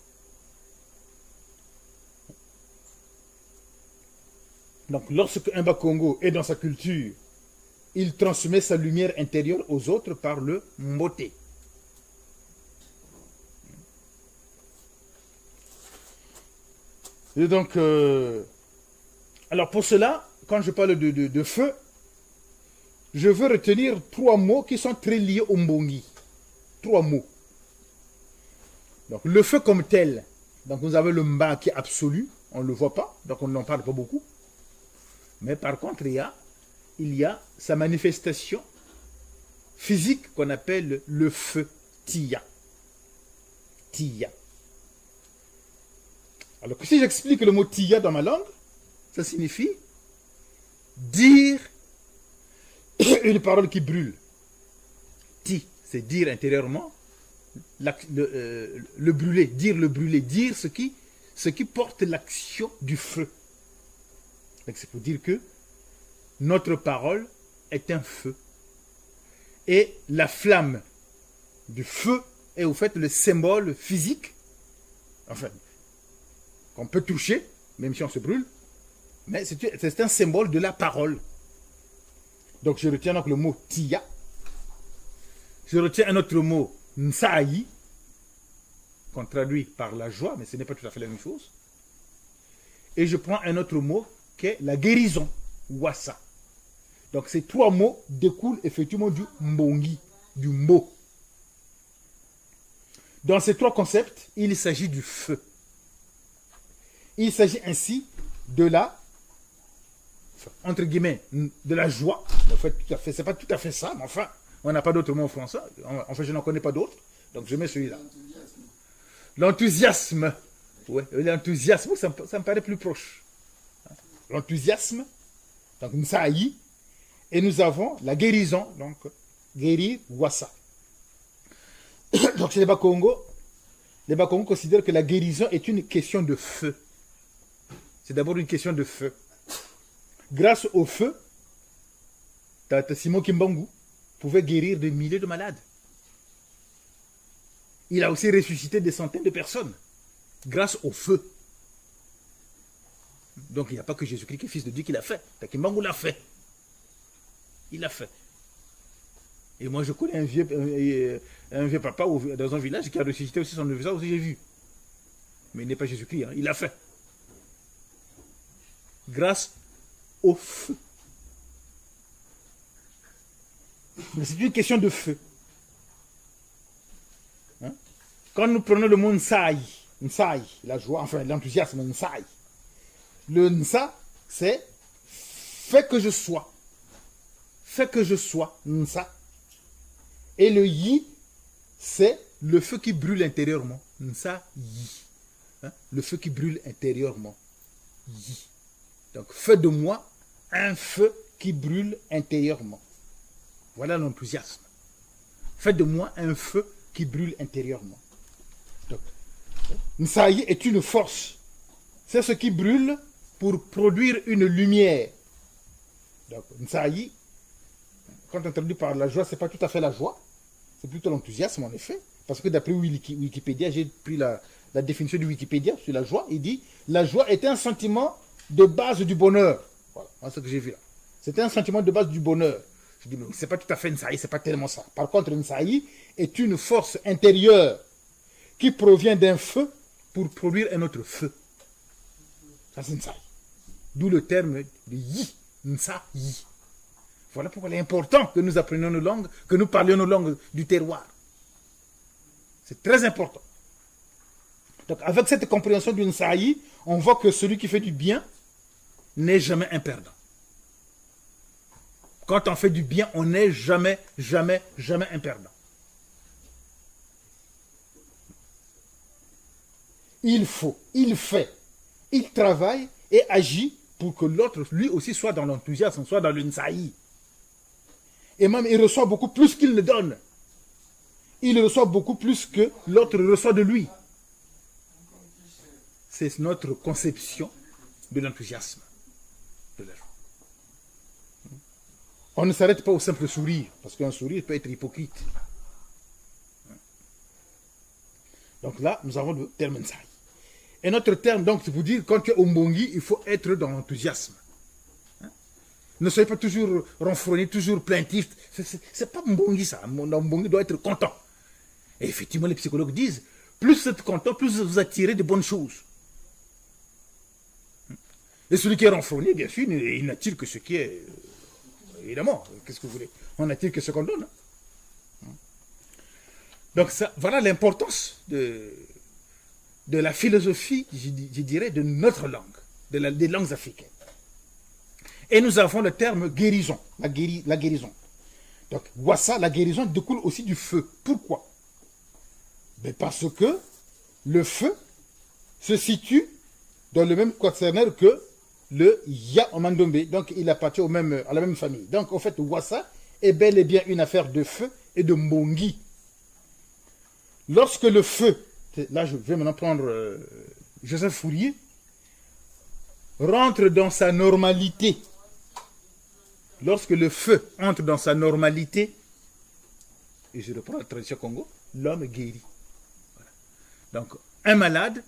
Donc lorsque un Bakongo est dans sa culture, il transmet sa lumière intérieure aux autres par le mboté. Et donc, alors pour cela, quand je parle de feu, je veux retenir 3 mots qui sont très liés au mbongi. 3 mots. Donc le feu comme tel, donc vous avez le mba qui est absolu, on ne le voit pas, donc on n'en parle pas beaucoup. Mais par contre, il y a sa manifestation physique qu'on appelle le feu Tia. Tia. Alors si j'explique le mot Tia dans ma langue, ça signifie dire une parole qui brûle. Ti, c'est dire intérieurement, le brûler, dire ce qui porte l'action du feu. C'est pour dire que notre parole est un feu. Et la flamme du feu est au fait le symbole physique, enfin, qu'on peut toucher, même si on se brûle, mais c'est un symbole de la parole. Donc je retiens donc le mot Tia. Je retiens un autre mot, Nsaï, qu'on traduit par la joie, mais ce n'est pas tout à fait la même chose. Et je prends un autre mot qui est la guérison, Wassa. Donc ces 3 mots découlent effectivement du mbongi, du mot. Dans ces 3 concepts, il s'agit du feu. Il s'agit ainsi de la, entre guillemets, de la joie. En fait, c'est pas tout à fait ça, mais enfin, on n'a pas d'autre mot en français. En fait, je n'en connais pas d'autres, donc je mets celui-là. L'enthousiasme. Ouais, l'enthousiasme, ça me paraît plus proche. L'enthousiasme, donc Nsaï, et nous avons la guérison, donc guérir Wassa. Donc chez les Bakongo considèrent que la guérison est une question de feu. C'est d'abord une question de feu. Grâce au feu, Tata Simon Kimbangu pouvait guérir des milliers de malades. Il a aussi ressuscité des centaines de personnes grâce au feu. Donc il n'y a pas que Jésus-Christ qui est fils de Dieu qui l'a fait. Tata Kimbangu l'a fait. Il l'a fait. Et moi je connais un vieux papa dans un village qui a ressuscité aussi son neveu, ça aussi j'ai vu. Mais il n'est pas Jésus-Christ, hein. Il l'a fait. Grâce au feu. C'est une question de feu. Hein? Quand nous prenons le mot Nsaï, la joie, enfin l'enthousiasme, Nsaï. Le Nsa, c'est fais que je sois. Fais que je sois, Nsa. Et le Yi, c'est le feu qui brûle intérieurement. Nsa Yi. Hein? Le feu qui brûle intérieurement. Yi. Donc, fais de moi un feu qui brûle intérieurement. Voilà l'enthousiasme. Fais de moi un feu qui brûle intérieurement. Donc, Nsaï est une force. C'est ce qui brûle pour produire une lumière. Donc, Nsaï, quand on traduit par la joie, ce n'est pas tout à fait la joie. C'est plutôt l'enthousiasme, en effet. Parce que d'après Wikipédia, j'ai pris la définition de Wikipédia sur la joie. Il dit, la joie est un sentiment de base du bonheur. Voilà, c'est ce que j'ai vu là. C'était un sentiment de base du bonheur. Je dis, mais c'est pas tout à fait Nsaï, c'est pas tellement ça. Par contre, Nsaï est une force intérieure qui provient d'un feu pour produire un autre feu. Ça, c'est Nsaï. D'où le terme de Yi, Nsaï. Voilà pourquoi il est important que nous apprenions nos langues, que nous parlions nos langues du terroir. C'est très important. Donc, avec cette compréhension du Nsaï, on voit que celui qui fait du bien n'est jamais un perdant. Quand on fait du bien, on n'est jamais un perdant. il faut, il fait, il travaille et agit pour que l'autre, lui aussi, soit dans l'enthousiasme, soit dans l'insaï. Et même, il reçoit beaucoup plus qu'il ne donne. Il reçoit beaucoup plus que l'autre reçoit de lui. C'est notre conception de l'enthousiasme de la joie. On ne s'arrête pas au simple sourire, parce qu'un sourire peut être hypocrite. Donc là, nous avons le terme Nsai. Et notre terme, donc, c'est pour dire, quand tu es au Mbongi, il faut être dans l'enthousiasme. Ne soyez pas toujours renfrogné, toujours plaintif. C'est pas Mbongi ça. Mbongi doit être content. Et effectivement, les psychologues disent, plus vous êtes content, plus vous attirez de bonnes choses. Et celui qui est renfrogné, bien sûr, il n'attire que ce qui est... évidemment, qu'est-ce que vous voulez? On n'attire que ce qu'on donne. Donc ça, voilà l'importance de la philosophie, je dirais, de notre langue, des langues africaines. Et nous avons le terme guérison, la guérison. Donc, Wassa, la guérison découle aussi du feu. Pourquoi? Mais parce que le feu se situe dans le même quaternaire que le Ya-Omandombe. Donc, il appartient à la même famille. Donc, en fait, Wassa est bel et bien une affaire de feu et de Mbongi. Lorsque le feu, là je vais maintenant prendre Joseph Fourier, rentre dans sa normalité, lorsque le feu entre dans sa normalité, et je reprends la tradition Congo, l'homme guérit. Voilà. Donc, un malade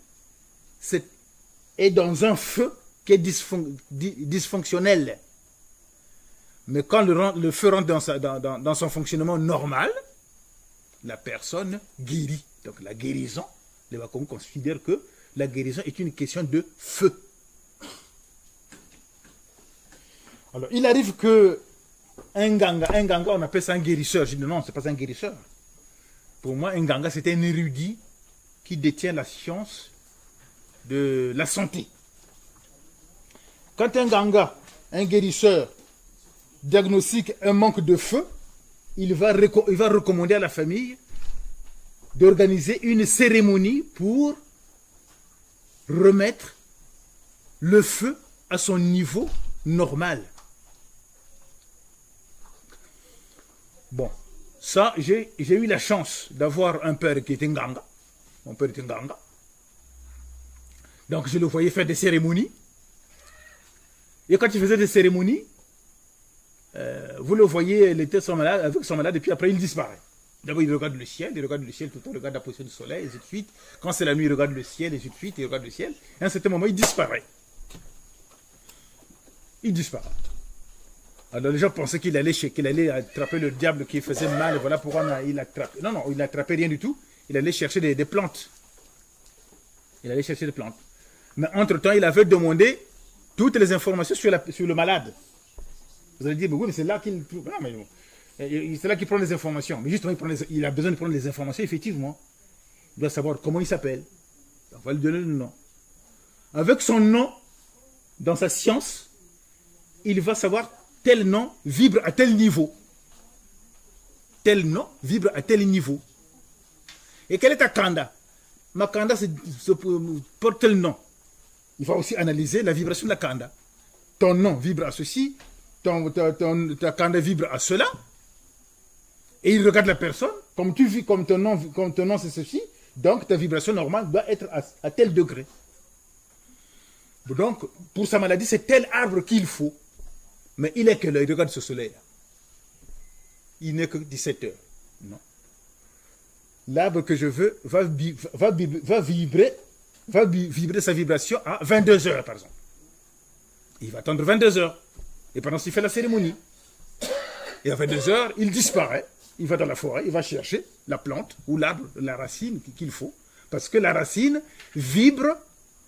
est dans un feu qui est dysfonctionnel. Mais quand le feu rentre dans son fonctionnement normal, la personne guérit. Donc la guérison, les Wakongos considèrent que la guérison est une question de feu. Alors il arrive que un ganga, on appelle ça un guérisseur. Je dis non, c'est pas un guérisseur. Pour moi, un ganga, c'est un érudit qui détient la science de la santé. Quand un ganga, un guérisseur, diagnostique un manque de feu, il va recommander à la famille d'organiser une cérémonie pour remettre le feu à son niveau normal. Bon, ça, j'ai eu la chance d'avoir un père qui était Nganga. Mon père était Nganga. Donc, je le voyais faire des cérémonies. Et quand il faisait des cérémonies, vous le voyez, il était avec son malade, et puis après il disparaît. D'abord il regarde le ciel tout le temps, il regarde la position du soleil, et ainsi de suite. Quand c'est la nuit, il regarde le ciel, et ainsi de suite, il regarde le ciel. Et à un certain moment, il disparaît. Il disparaît. Alors les gens pensaient qu'il allait attraper le diable qui faisait mal, et voilà pourquoi il attrape. Non, il n'attrapait rien du tout. Il allait chercher des plantes. Mais entre-temps, il avait demandé toutes les informations sur le malade. Vous allez dire, mais oui, mais c'est là qu'il... Non, mais c'est là qu'il prend les informations. Mais justement, il a besoin de prendre les informations, effectivement. Il doit savoir comment il s'appelle. On va lui donner le nom. Avec son nom, dans sa science, il va savoir tel nom vibre à tel niveau. Tel nom vibre à tel niveau. Et quel est ta kanda? Ma kanda porte tel nom. Il va aussi analyser la vibration de la kanda. Ton nom vibre à ceci, ta kanda vibre à cela. Et il regarde la personne, comme ton nom c'est ceci, donc ta vibration normale doit être à tel degré. Donc, pour sa maladie, c'est tel arbre qu'il faut. Mais il est que là, il regarde ce soleil. Il n'est que 17 heures. Non. L'arbre que je veux va vibrer sa vibration à 22 heures, par exemple. Il va attendre 22 heures. Et pendant ce qu'il fait la cérémonie. Et à 22 heures, il disparaît. Il va dans la forêt, il va chercher la plante ou l'arbre, la racine qu'il faut. Parce que la racine vibre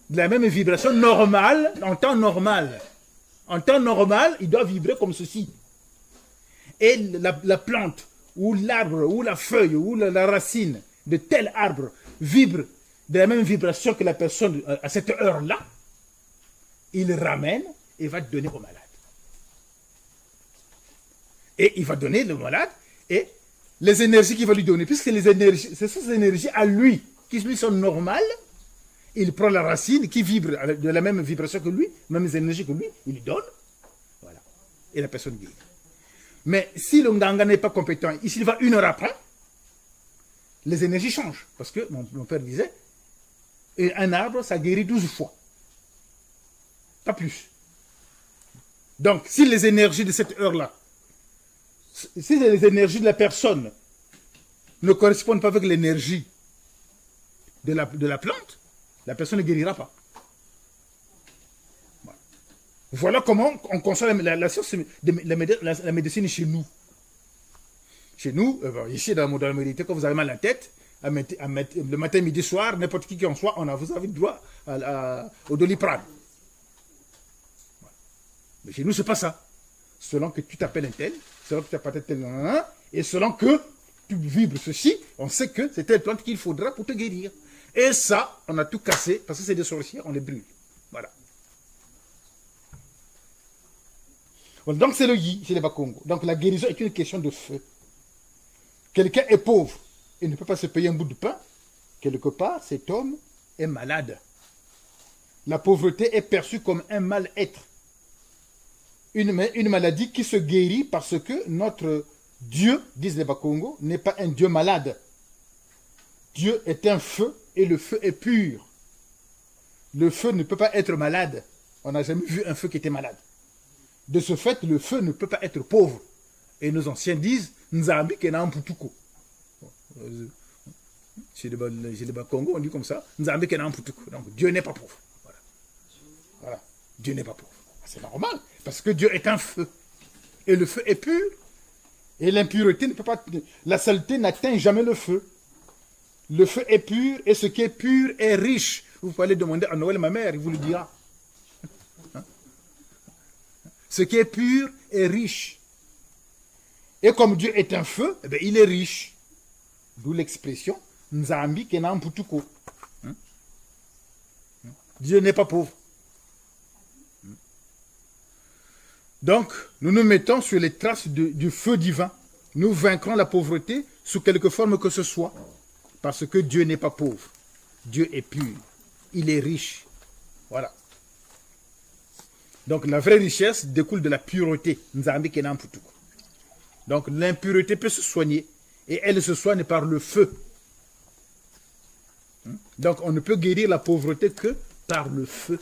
de la même vibration normale, en temps normal. En temps normal, il doit vibrer comme ceci. Et la plante, ou l'arbre, ou la feuille, ou la racine de tel arbre vibre de la même vibration que la personne à cette heure-là, il ramène et va donner au malade. Et il va donner le malade et les énergies qu'il va lui donner, puisque c'est ces énergies à lui qui lui sont normales, Il prend la racine qui vibre de la même vibration que lui, mêmes énergies que lui, il lui donne. Voilà. Et la personne guérit. Mais si le Nganga n'est pas compétent, s'il va 1 heure après, les énergies changent. Parce que mon père disait, un arbre, ça guérit 12 fois. Pas plus. Donc, si les énergies de cette heure-là, si les énergies de la personne ne correspondent pas avec l'énergie de la plante, la personne ne guérira pas. Voilà comment on conçoit la science, la médecine chez nous. Chez nous, ici dans la modernité, quand vous avez mal à la tête, le matin, midi, soir, n'importe qui en soit, vous avez le droit au Doliprane. Voilà. Mais chez nous, ce n'est pas ça. Selon que tu t'appelles un tel, selon que tu t'appelles tel, et selon que tu vibres ceci, on sait que c'est telle plante qu'il faudra pour te guérir. Et ça, on a tout cassé, parce que c'est des sorcières, on les brûle. Voilà. Donc c'est le yi chez les Bakongo. Donc la guérison est une question de feu. Quelqu'un est pauvre et ne peut pas se payer un bout de pain. Quelque part, cet homme est malade. La pauvreté est perçue comme un mal-être. Une maladie qui se guérit parce que notre Dieu, disent les Bakongo, n'est pas un Dieu malade. Dieu est un feu et le feu est pur. Le feu ne peut pas être malade. On n'a jamais vu un feu qui était malade. De ce fait, le feu ne peut pas être pauvre. Et nos anciens disent, Nzambi kena mputuko. Chez les Bakongo, on dit comme ça, Nzambi kena mputuko. Donc Dieu n'est pas pauvre. Voilà. Voilà. Dieu n'est pas pauvre. C'est normal, parce que Dieu est un feu. Et le feu est pur. Et l'impureté ne peut pas... La saleté n'atteint jamais le feu. Le feu est pur, et ce qui est pur est riche. Vous pouvez aller demander à Noël, ma mère, il vous le dira. Ce qui est pur est riche. Et comme Dieu est un feu, eh bien, il est riche. D'où l'expression Nzambi Kenan Putuko. Dieu n'est pas pauvre. Donc, nous nous mettons sur les traces du feu divin. Nous vaincrons la pauvreté sous quelque forme que ce soit. Parce que Dieu n'est pas pauvre. Dieu est pur. Il est riche. Voilà. Donc la vraie richesse découle de la pureté. Donc l'impureté peut se soigner. Et elle se soigne par le feu. Donc on ne peut guérir la pauvreté que par le feu.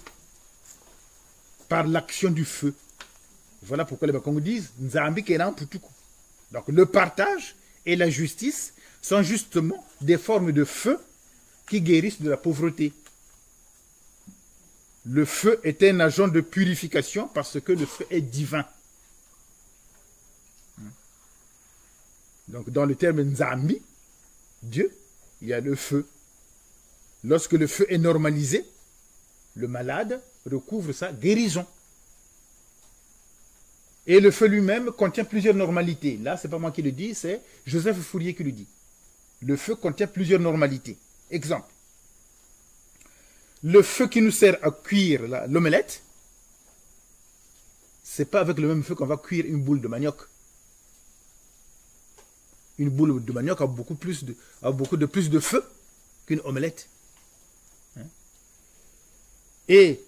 Par l'action du feu. Voilà pourquoi les Bakongo disent Nzambi Kenan Putuku. Donc le partage et la justice sont justement des formes de feu qui guérissent de la pauvreté. Le feu est un agent de purification parce que le feu est divin. Donc dans le terme Nzambi, Dieu, il y a le feu. Lorsque le feu est normalisé, le malade recouvre sa guérison. Et le feu lui-même contient plusieurs normalités. Là, ce n'est pas moi qui le dis, c'est Joseph Fourier qui le dit. Le feu contient plusieurs normalités. Exemple. Le feu qui nous sert à cuire l'omelette, ce n'est pas avec le même feu qu'on va cuire une boule de manioc. Une boule de manioc a beaucoup de plus de feu qu'une omelette. Et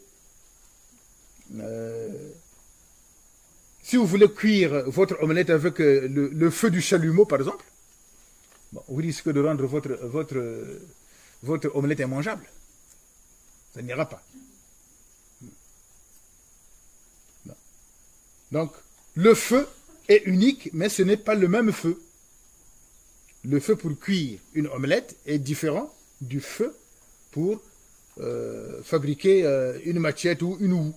si vous voulez cuire votre omelette avec le feu du chalumeau, par exemple, bon, vous risquez de rendre votre omelette immangeable. Ça n'ira pas. Non. Donc, le feu est unique, mais ce n'est pas le même feu. Le feu pour cuire une omelette est différent du feu pour fabriquer une machette ou une houe.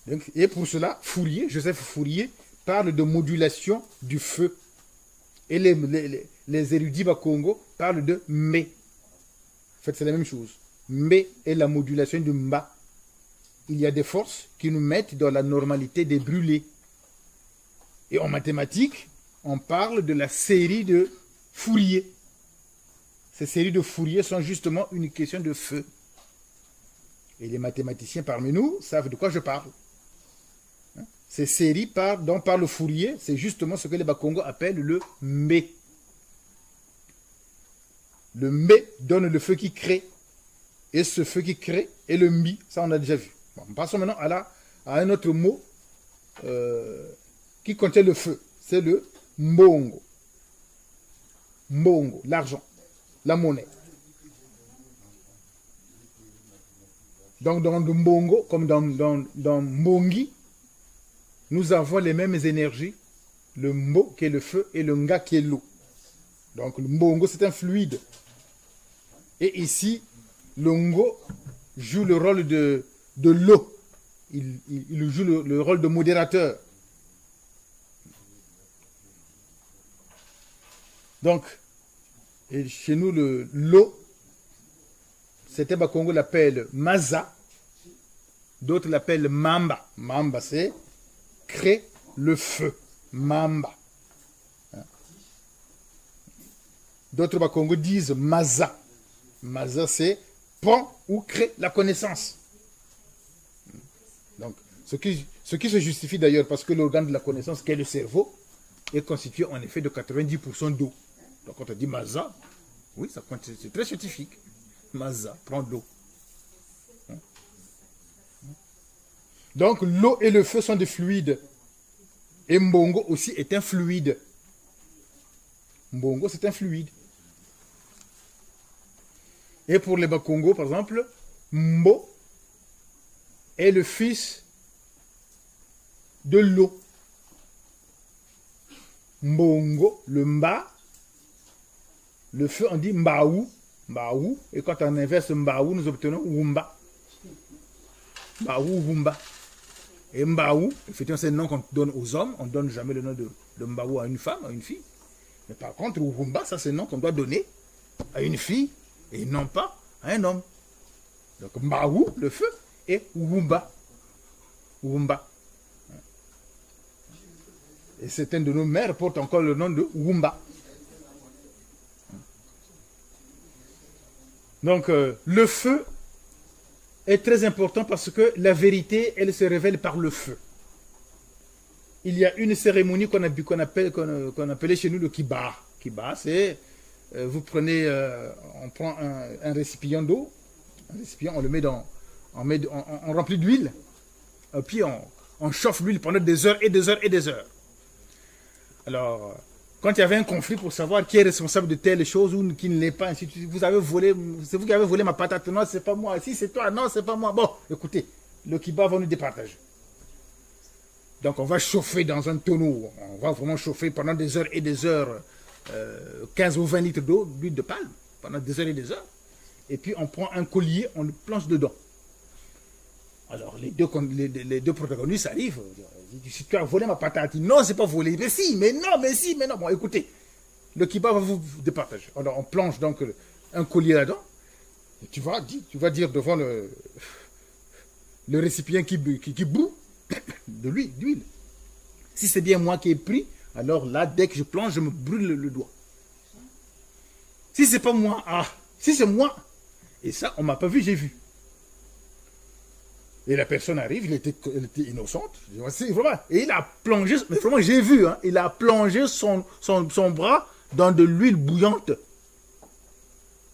Donc, et pour cela, Joseph Fourier parle de modulation du feu. Et les érudits Bakongo parlent de mé. En fait, c'est la même chose. Mé est la modulation du mba. Il y a des forces qui nous mettent dans la normalité des brûlés. Et en mathématiques, on parle de la série de Fourier. Ces séries de Fourier sont justement une question de feu. Et les mathématiciens parmi nous savent de quoi je parle. Ces séries dont parle Fourier, c'est justement ce que les Bakongo appellent le mé. Le mbé donne le feu qui crée. Et ce feu qui crée est le mbi. Ça, on a déjà vu. Bon, passons maintenant à un autre mot qui contient le feu. C'est le mbongo. Mbongo, l'argent, la monnaie. Donc, dans le mbongo, comme dans mbongi, nous avons les mêmes énergies. Le mbo qui est le feu et le nga qui est l'eau. Donc, le mbongo, c'est un fluide. Et ici, le ngo joue le rôle de l'eau. Il joue le rôle de modérateur. Donc, et chez nous, l'eau, certains Bakongo l'appellent maza, d'autres l'appellent mamba. Mamba, c'est créer le feu. Mamba. D'autres Bakongo disent maza. Maza, c'est prend ou crée la connaissance. Donc, ce qui se justifie d'ailleurs parce que l'organe de la connaissance, qui est le cerveau, est constitué en effet de 90% d'eau. Donc, quand on dit maza, oui, c'est très scientifique. Maza, prend de l'eau. Donc, l'eau et le feu sont des fluides. Et mbongo aussi est un fluide. Mbongo, c'est un fluide. Et pour les Bakongo, par exemple, Mbo est le fils de l'eau. Mbongo, le mba, le feu, on dit mbaou, mbaou, et quand on inverse mbaou, nous obtenons wumba. Mbaou, wumba. Et mbaou, effectivement, c'est le nom qu'on donne aux hommes, on ne donne jamais le nom de mbaou à une femme, à une fille. Mais par contre, wumba, ça c'est le nom qu'on doit donner à une fille, et non pas à un homme. Donc, mbaou, le feu, et wumba. Wumba. Et certaines de nos mères portent encore le nom de wumba. Donc, le feu est très important parce que la vérité, elle se révèle par le feu. Il y a une cérémonie qu'on appelait chez nous le kiba. Kiba, c'est, vous prenez, on prend un récipient d'eau, un récipient, on le met on remplit d'huile, puis on chauffe l'huile pendant des heures et des heures et des heures. Alors, quand il y avait un conflit pour savoir qui est responsable de telle chose ou qui ne l'est pas, ainsi de suite, c'est vous qui avez volé ma patate, non, c'est pas moi, si c'est toi, non, c'est pas moi. Bon, écoutez, le kiba va nous départager. Donc, on va chauffer dans un tonneau, on va vraiment chauffer pendant des heures et des heures, 15 ou 20 litres d'eau, d'huile de palme, pendant des heures et des heures. Et puis, on prend un collier, on le plonge dedans. Alors, les deux protagonistes arrivent. Si tu as volé ma patate, non, c'est pas volé. Mais si, mais non, mais si, mais non. Bon, écoutez, le kiba va vous départager. Alors, on plonge donc un collier là-dedans. Et tu vas dire devant le récipient qui bout de l'huile. Si c'est bien moi qui ai pris, alors là, dès que je plonge, je me brûle le doigt. Si c'est pas moi, si c'est moi, et ça, on m'a pas vu, j'ai vu. Et la personne arrive, elle était innocente. Vraiment, et il a plongé, mais vraiment j'ai vu, hein, il a plongé son bras dans de l'huile bouillante.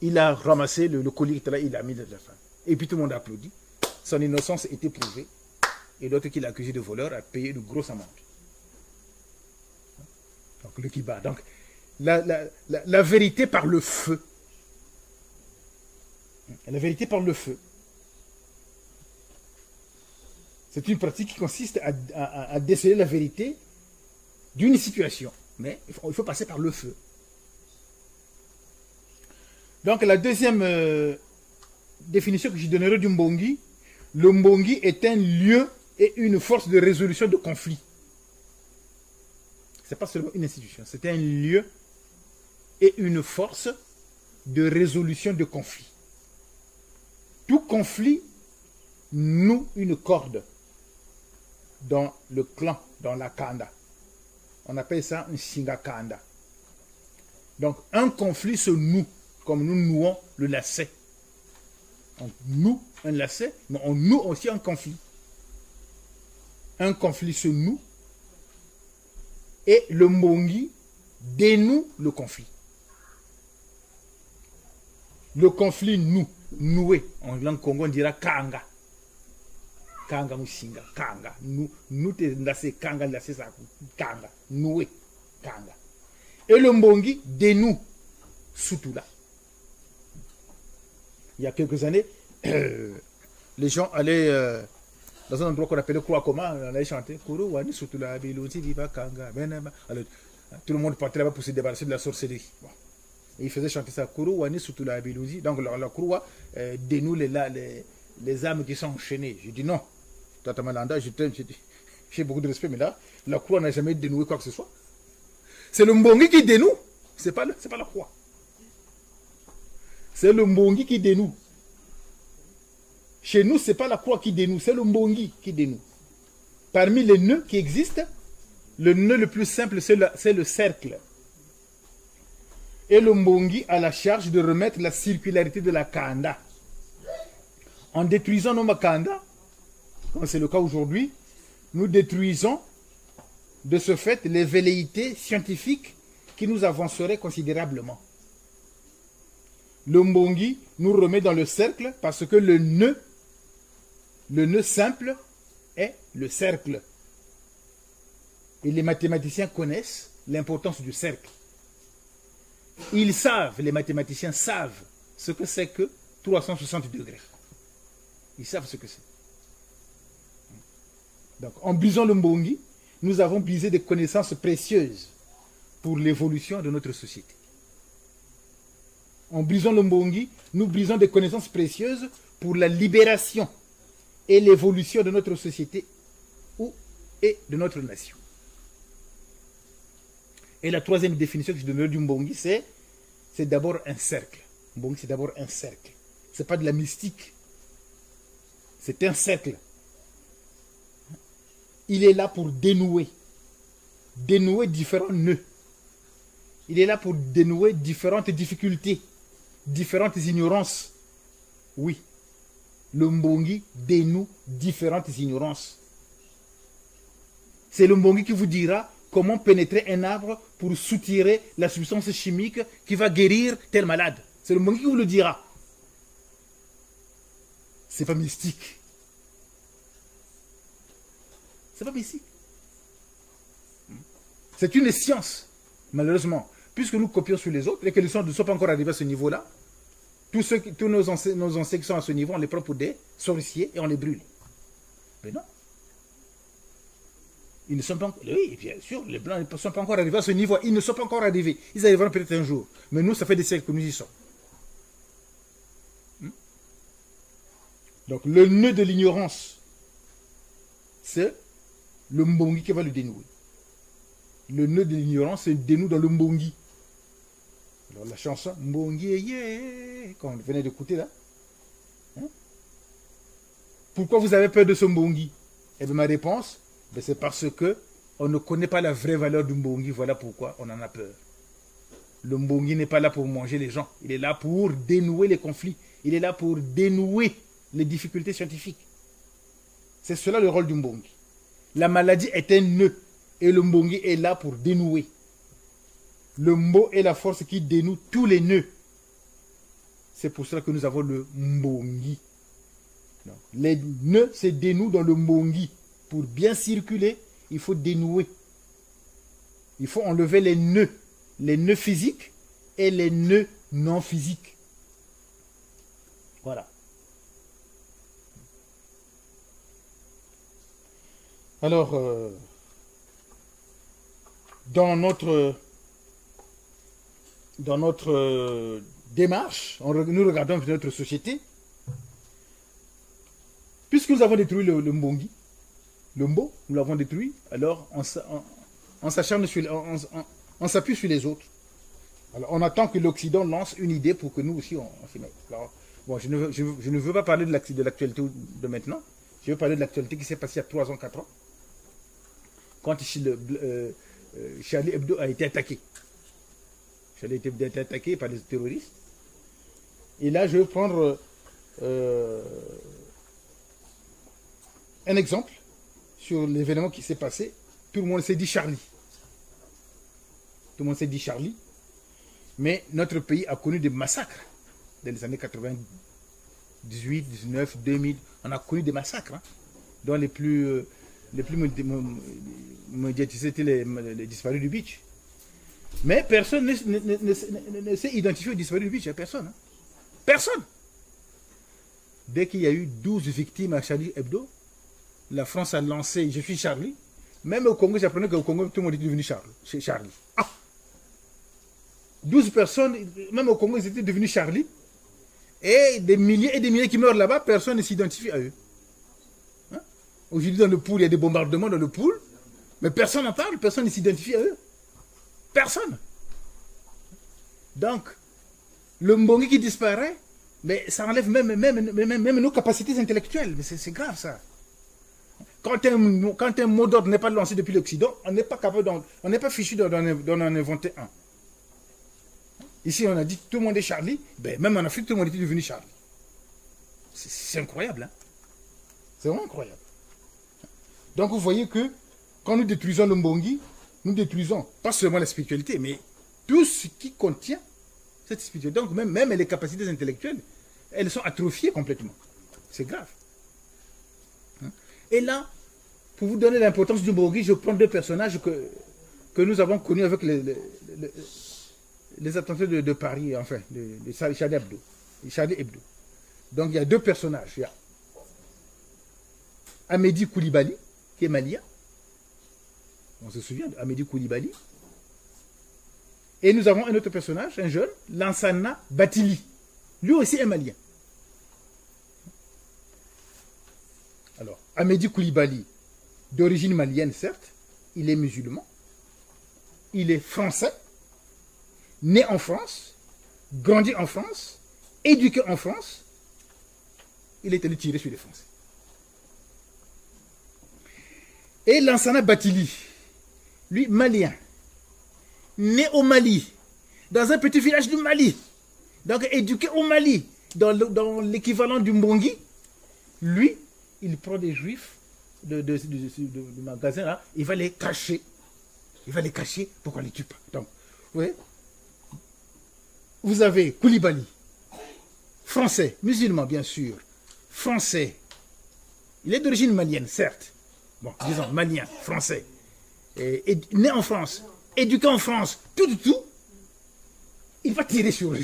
Il a ramassé le collier qui était là, il l'a mis dans la femme. Et puis tout le monde a applaudi. Son innocence était prouvée. Et l'autre qui l'a accusé de voleur a payé une grosse amende. Donc le kiba. Donc la vérité par le feu. La vérité par le feu. C'est une pratique qui consiste à déceler la vérité d'une situation. Mais il faut passer par le feu. Donc la deuxième définition que je donnerai du mbongi, le mbongi est un lieu et une force de résolution de conflits. Ce n'est pas seulement une institution, c'est un lieu et une force de résolution de conflits. Tout conflit noue une corde dans le clan, dans la kanda. On appelle ça un shingakanda. Donc, un conflit se noue, comme nous nouons le lacet. On noue un lacet, mais on noue aussi un conflit. Un conflit se noue et le mbongi dénoue le conflit. Le conflit noué, en langue congo, on dira Kanga. Kanga Musinga, Kanga. Nous te laissé Kanga, laissé ça. Kanga. Noué, Kanga. Et le Mbongi dénoue Soutula. Il y a quelques années, les gens allaient dans un endroit qu'on appelait Kouakoma, on allait chanter Kuru Wani Soutula, Biloti Viva Kanga. Alors, tout le monde partait là-bas pour se débarrasser de la sorcellerie. Bon. Et ils faisaient chanter ça Kuru Wani Soutula, Biloti. Donc la Kouroua dénoue les âmes qui sont enchaînées. Je dis non. Tata Malanda, j'ai beaucoup de respect, mais là, la Kouroua n'a jamais dénoué quoi que ce soit. C'est le Mbongi qui dénoue. C'est pas la Kouroua. C'est le Mbongi qui dénoue. Chez nous, ce n'est pas la croix qui dénoue, c'est le Mbongi qui dénoue. Parmi les nœuds qui existent, le nœud le plus simple, c'est le cercle. Et le Mbongi a la charge de remettre la circularité de la Kanda. En détruisant nos Makanda, comme c'est le cas aujourd'hui, nous détruisons de ce fait les velléités scientifiques qui nous avanceraient considérablement. Le Mbongi nous remet dans le cercle parce que le nœud simple est le cercle. Et les mathématiciens connaissent l'importance du cercle. Ils savent, les mathématiciens savent ce que c'est que 360 degrés. Ils savent ce que c'est. Donc, en brisant le Mbongi, nous avons brisé des connaissances précieuses pour l'évolution de notre société. En brisant le Mbongi, nous brisons des connaissances précieuses pour la libération et l'évolution de notre société et de notre nation. Et la troisième définition que je donnerai du Mbongi, c'est d'abord un cercle. Mbongi, c'est d'abord un cercle. Ce n'est pas de la mystique. C'est un cercle. Il est là pour dénouer différents nœuds. Il est là pour dénouer différentes difficultés, différentes ignorances. Oui, le Mbongi dénoue différentes ignorances. C'est le Mbongi qui vous dira comment pénétrer un arbre pour soutirer la substance chimique qui va guérir tel malade. C'est le Mbongi qui vous le dira. C'est pas mystique. C'est pas mystique. C'est une science, malheureusement. Puisque nous copions sur les autres et que les gens ne sont pas encore arrivés à ce niveau-là, tous nos ancêtres qui sont à ce niveau, on les prend pour des sorciers et on les brûle. Mais non. Ils ne sont pas encore... Oui, bien sûr, les Blancs ne sont pas encore arrivés à ce niveau. Ils ne sont pas encore arrivés. Ils arriveront peut-être un jour. Mais nous, ça fait des siècles que nous y sommes. Donc, le nœud de l'ignorance, c'est le Mbongi qui va le dénouer. Le nœud de l'ignorance se dénoue dans le Mbongi. Alors la chanson Mbongi yeah, qu'on venait d'écouter là. Hein? Pourquoi vous avez peur de ce Mbongi? Eh bien ma réponse, c'est parce que on ne connaît pas la vraie valeur du Mbongi. Voilà pourquoi on en a peur. Le Mbongi n'est pas là pour manger les gens. Il est là pour dénouer les conflits. Il est là pour dénouer les difficultés scientifiques. C'est cela le rôle du Mbongi. La maladie est un nœud. Et le Mbongi est là pour dénouer. Le Mbo est la force qui dénoue tous les nœuds. C'est pour cela que nous avons le Mbongi. Donc, les nœuds se dénouent dans le Mbongi. Pour bien circuler, il faut dénouer. Il faut enlever les nœuds physiques et les nœuds non physiques. Voilà. Alors, dans notre démarche, nous regardons notre société, puisque nous avons détruit le Mbongi, le Mbo, nous l'avons détruit, alors on s'acharne on s'appuie sur les autres. Alors on attend que l'Occident lance une idée pour que nous aussi on s'y mette. Alors, bon, je ne veux pas parler de l'actualité de maintenant, je veux parler de l'actualité qui s'est passée il y a 3 ans, 4 ans, quand Charlie Hebdo a été attaqué. Charlie Hebdo a été attaqué par des terroristes. Et là, je vais prendre un exemple sur l'événement qui s'est passé. Tout le monde s'est dit Charlie. Tout le monde s'est dit Charlie. Mais notre pays a connu des massacres dans les années 98, 19, 2000, on a connu des massacres, hein, dont les plus médiatisés étaient les disparus du beach. Mais personne ne s'est identifié aux disparus du beach, il n'y a personne. Hein. Personne. Dès qu'il y a eu 12 victimes à Charlie Hebdo, la France a lancé « Je suis Charlie ». Même au Congo, j'apprenais qu'au Congo, tout le monde était devenu Charlie. Ah 12 personnes, même au Congo, ils étaient devenus Charlie. Et des milliers qui meurent là-bas, personne ne s'identifie à eux. Hein? Aujourd'hui, dans le pool, il y a des bombardements dans le pool, mais personne n'en parle, personne ne s'identifie à eux. Personne. Donc, le Mbongi qui disparaît, mais ça enlève même nos capacités intellectuelles. Mais c'est grave, ça. Quand un mot d'ordre n'est pas lancé depuis l'Occident, on n'est pas capable, on n'est pas fichu d'en inventer un. Ici, on a dit tout le monde est Charlie. Ben, même en Afrique, tout le monde est devenu Charlie. C'est incroyable. Hein? C'est vraiment incroyable. Donc, vous voyez que quand nous détruisons le Mbongi, nous détruisons pas seulement la spiritualité, mais tout ce qui contient cette spiritualité. Donc, même les capacités intellectuelles, elles sont atrophiées complètement. C'est grave. Et là, pour vous donner l'importance du Mbongi, je prends deux personnages que nous avons connus avec les attentats de Paris, enfin, de Charlie Hebdo. Donc, il y a deux personnages. Il y a Amédi Koulibaly, qui est malien. On se souvient d'Amédi Koulibaly. Et nous avons un autre personnage, un jeune, Lansana Batili. Lui aussi est malien. Alors, Amédi Koulibaly, d'origine malienne, certes, il est musulman, il est français, né en France, grandi en France, éduqué en France, il est allé tirer sur les Français. Et Lansana Batili, lui, malien, né au Mali, dans un petit village du Mali, donc éduqué au Mali, dans l'équivalent du Mbongi, lui, il prend des juifs du magasin, là, il va les cacher. Il va les cacher pour qu'on ne les tue pas. Donc, vous voyez, vous avez Koulibaly, français, musulman bien sûr, français. Il est d'origine malienne, certes. Bon, disons, malien, français. Et né en France, éduqué en France, tout. Il va tirer sur eux.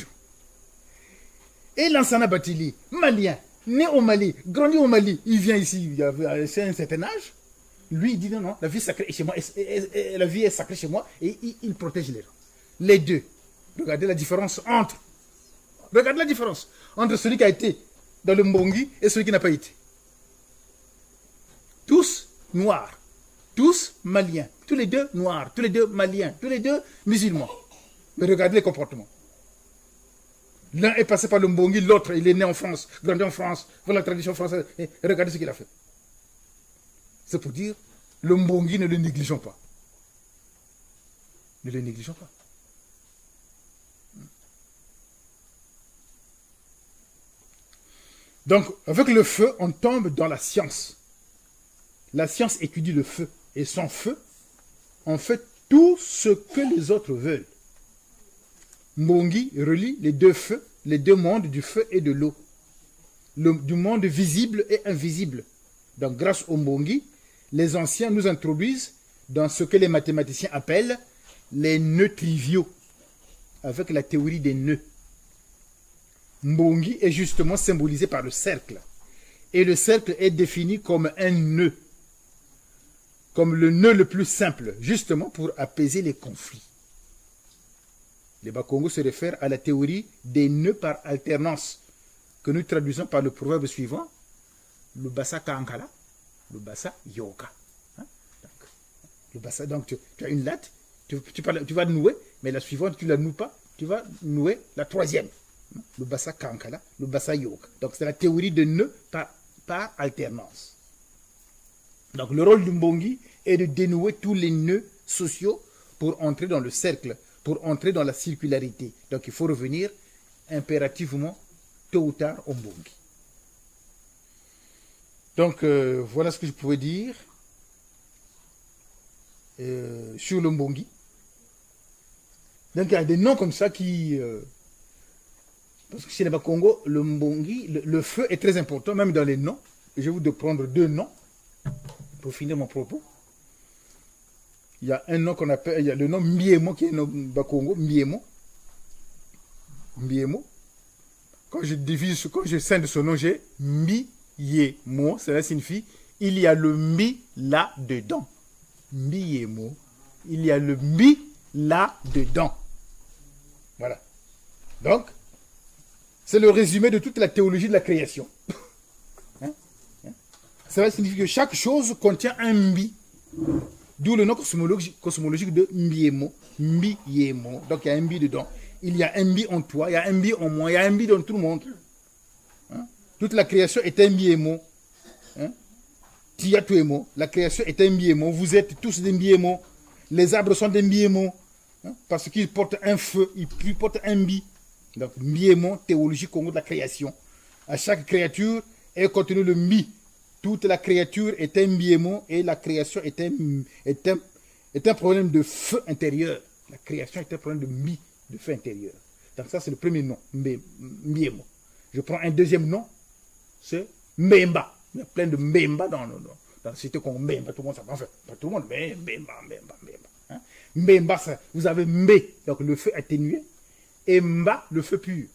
Et Lansana Batili, malien, né au Mali, grandi au Mali, il vient ici, il a un certain âge. Lui, il dit non, la vie est sacrée chez moi, la vie est sacrée chez moi, et il protège les gens. Les deux. Regardez la différence entre celui qui a été dans le Mbongi et celui qui n'a pas été. Tous noirs, tous maliens, tous les deux noirs, tous les deux maliens, tous les deux musulmans. Mais regardez les comportements. L'un est passé par le Mbongi, l'autre, il est né en France, grandi en France, voilà la tradition française. Et regardez ce qu'il a fait. C'est pour dire, le Mbongi, ne le négligeons pas. Ne le négligeons pas. Donc, avec le feu, on tombe dans la science. La science étudie le feu. Et sans feu, on fait tout ce que les autres veulent. Mbongi relie les deux feux, les deux mondes du feu et de l'eau. Du monde visible et invisible. Donc, grâce au Mbongi, les anciens nous introduisent dans ce que les mathématiciens appellent les nœuds triviaux, avec la théorie des nœuds. Mbongi est justement symbolisé par le cercle. Et le cercle est défini comme un nœud. Comme le nœud le plus simple, justement pour apaiser les conflits. Les Bakongo se réfèrent à la théorie des nœuds par alternance, que nous traduisons par le proverbe suivant, le bassa kankala, le bassa yoga. Hein? Le bassa, donc tu as une latte, tu vas nouer, mais la suivante, tu ne la noues pas, tu vas nouer la troisième. Le bassa kankala, le bassa yoga. Donc c'est la théorie de nœuds par alternance. Donc le rôle du Mbongi est de dénouer tous les nœuds sociaux pour entrer dans le cercle, pour entrer dans la circularité. Donc il faut revenir impérativement, tôt ou tard, au Mbongi. Donc voilà ce que je pouvais dire sur le Mbongi. Donc il y a des noms comme ça qui Parce que chez les Bakongo, le mbongi, le feu est très important, même dans les noms. Et je vais vous prendre 2 noms pour finir mon propos. Il y a un nom qu'on appelle, il y a le nom Mbiemo qui est le nom Bakongo, Mbiemo. Mbiemo. Quand je scinde ce nom, j'ai Mbiemo. Cela signifie il y a le mi là dedans. Mbiemo. Il y a le mi là dedans. Voilà. Donc, c'est le résumé de toute la théologie de la création. Cela signifie que chaque chose contient un mbi. D'où le nom cosmologique de Mbiemo. Mbiemo. Donc il y a un mbi dedans. Il y a un mbi en toi, il y a un mbi en moi, il y a un mbi dans tout le monde. Toute la création est un mbiemo. Tiatuemo. La création est un mbiemo. Vous êtes tous des mbiemo. Les arbres sont des mbiemo. Parce qu'ils portent un feu, ils portent un mbi. Donc mbiemo, théologie Congo de la création. À chaque créature est contenu le mbi. Toute la créature est un mbiemo et la création est un problème de feu intérieur. La création est un problème de mbi, de feu intérieur. Donc ça, c'est le premier nom, mbiemo. Je prends un deuxième nom, c'est Mbemba. Il y a plein de Mbemba dans la cité Congo. Mbemba, tout le monde s'en fait. Pas tout le monde, mais Mbemba. Mbemba, ça, vous avez Mbé, donc le feu atténué, et Mba, le feu pur.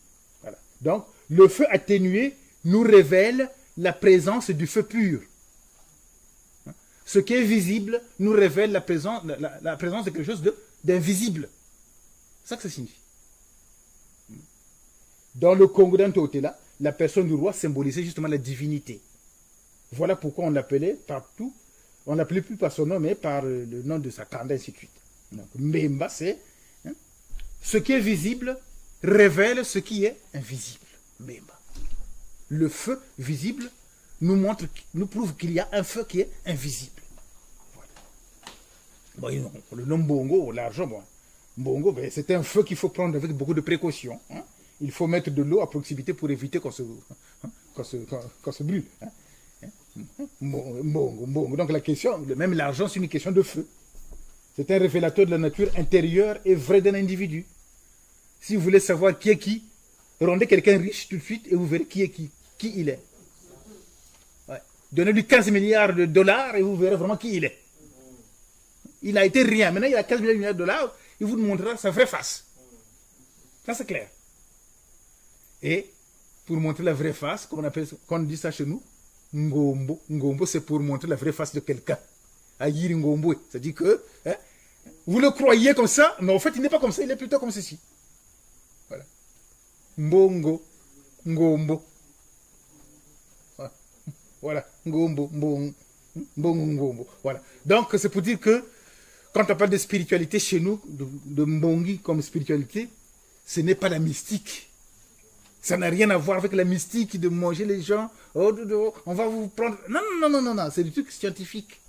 Voilà. Donc, le feu atténué nous révèle la présence du feu pur. Ce qui est visible nous révèle la présence de quelque chose d'invisible. C'est ça que ça signifie. Dans le Congo d'Antotela, la personne du roi symbolisait justement la divinité. Voilà pourquoi on l'appelait partout, on ne l'appelait plus par son nom, mais par le nom de sa kanda, ainsi de suite. Donc, Mbemba, c'est ce qui est visible révèle ce qui est invisible. Mbemba. Le feu visible nous prouve qu'il y a un feu qui est invisible. Voilà. Bon, le nom Mbongo, l'argent, bon, Mbongo, ben, c'est un feu qu'il faut prendre avec beaucoup de précautions. Il faut mettre de l'eau à proximité pour éviter qu'on se brûle. Mbongo. Donc la question, même l'argent, c'est une question de feu. C'est un révélateur de la nature intérieure et vraie d'un individu. Si vous voulez savoir qui est qui, rendez quelqu'un riche tout de suite et vous verrez qui est qui il est. Ouais. Donnez-lui 15 milliards de dollars et vous verrez vraiment qui il est. Il a été rien. Maintenant, il a 15 milliards de dollars, il vous montrera sa vraie face. Ça, c'est clair. Et pour montrer la vraie face, comme on dit ça chez nous, Ngombo. Ngombo, c'est pour montrer la vraie face de quelqu'un. Ayiri Ngombo. C'est-à-dire que vous le croyez comme ça, mais en fait, il n'est pas comme ça, il est plutôt comme ceci. Voilà. Mbongo. Ngombo. Voilà. Ngombo. Ngombo. Voilà. Donc, c'est pour dire que quand on parle de spiritualité chez nous, de Mbongi comme spiritualité, ce n'est pas la mystique. Ça n'a rien à voir avec la mystique de manger les gens. Oh, on va vous prendre. Non. C'est du truc scientifique.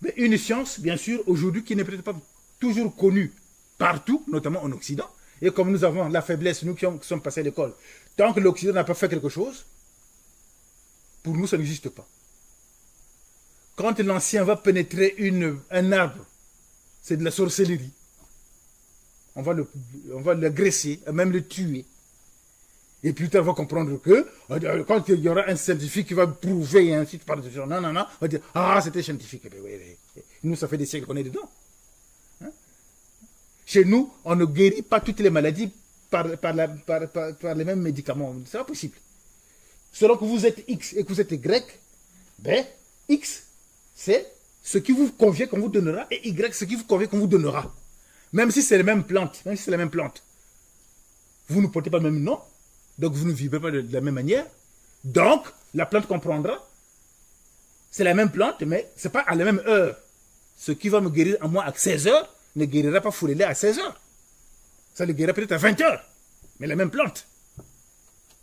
Mais une science, bien sûr, aujourd'hui, qui n'est peut-être pas toujours connue partout, notamment en Occident. Et comme nous avons la faiblesse, nous qui sommes passés à l'école, tant que l'Occident n'a pas fait quelque chose, pour nous, ça n'existe pas. Quand l'ancien va pénétrer un arbre, c'est de la sorcellerie. On va l'agresser, même le tuer. Et plus tard, on va comprendre que quand il y aura un scientifique qui va prouver, et ainsi de suite, non, on va dire, c'était scientifique. Nous, ça fait des siècles qu'on est dedans. Chez nous, on ne guérit pas toutes les maladies par les mêmes médicaments. C'est pas possible. Selon que vous êtes X et que vous êtes Y, ben, X, c'est ce qui vous convient qu'on vous donnera, et Y, ce qui vous convient qu'on vous donnera. Même si c'est la même plante, vous ne portez pas le même nom, donc vous ne vibrez pas de la même manière. Donc, la plante qu'on prendra, c'est la même plante, mais ce n'est pas à la même heure. Ce qui va me guérir à moi à 16 heures, ne guérira pas Foulélé à 16 heures. Ça le guérira peut-être à 20 heures, mais la même plante.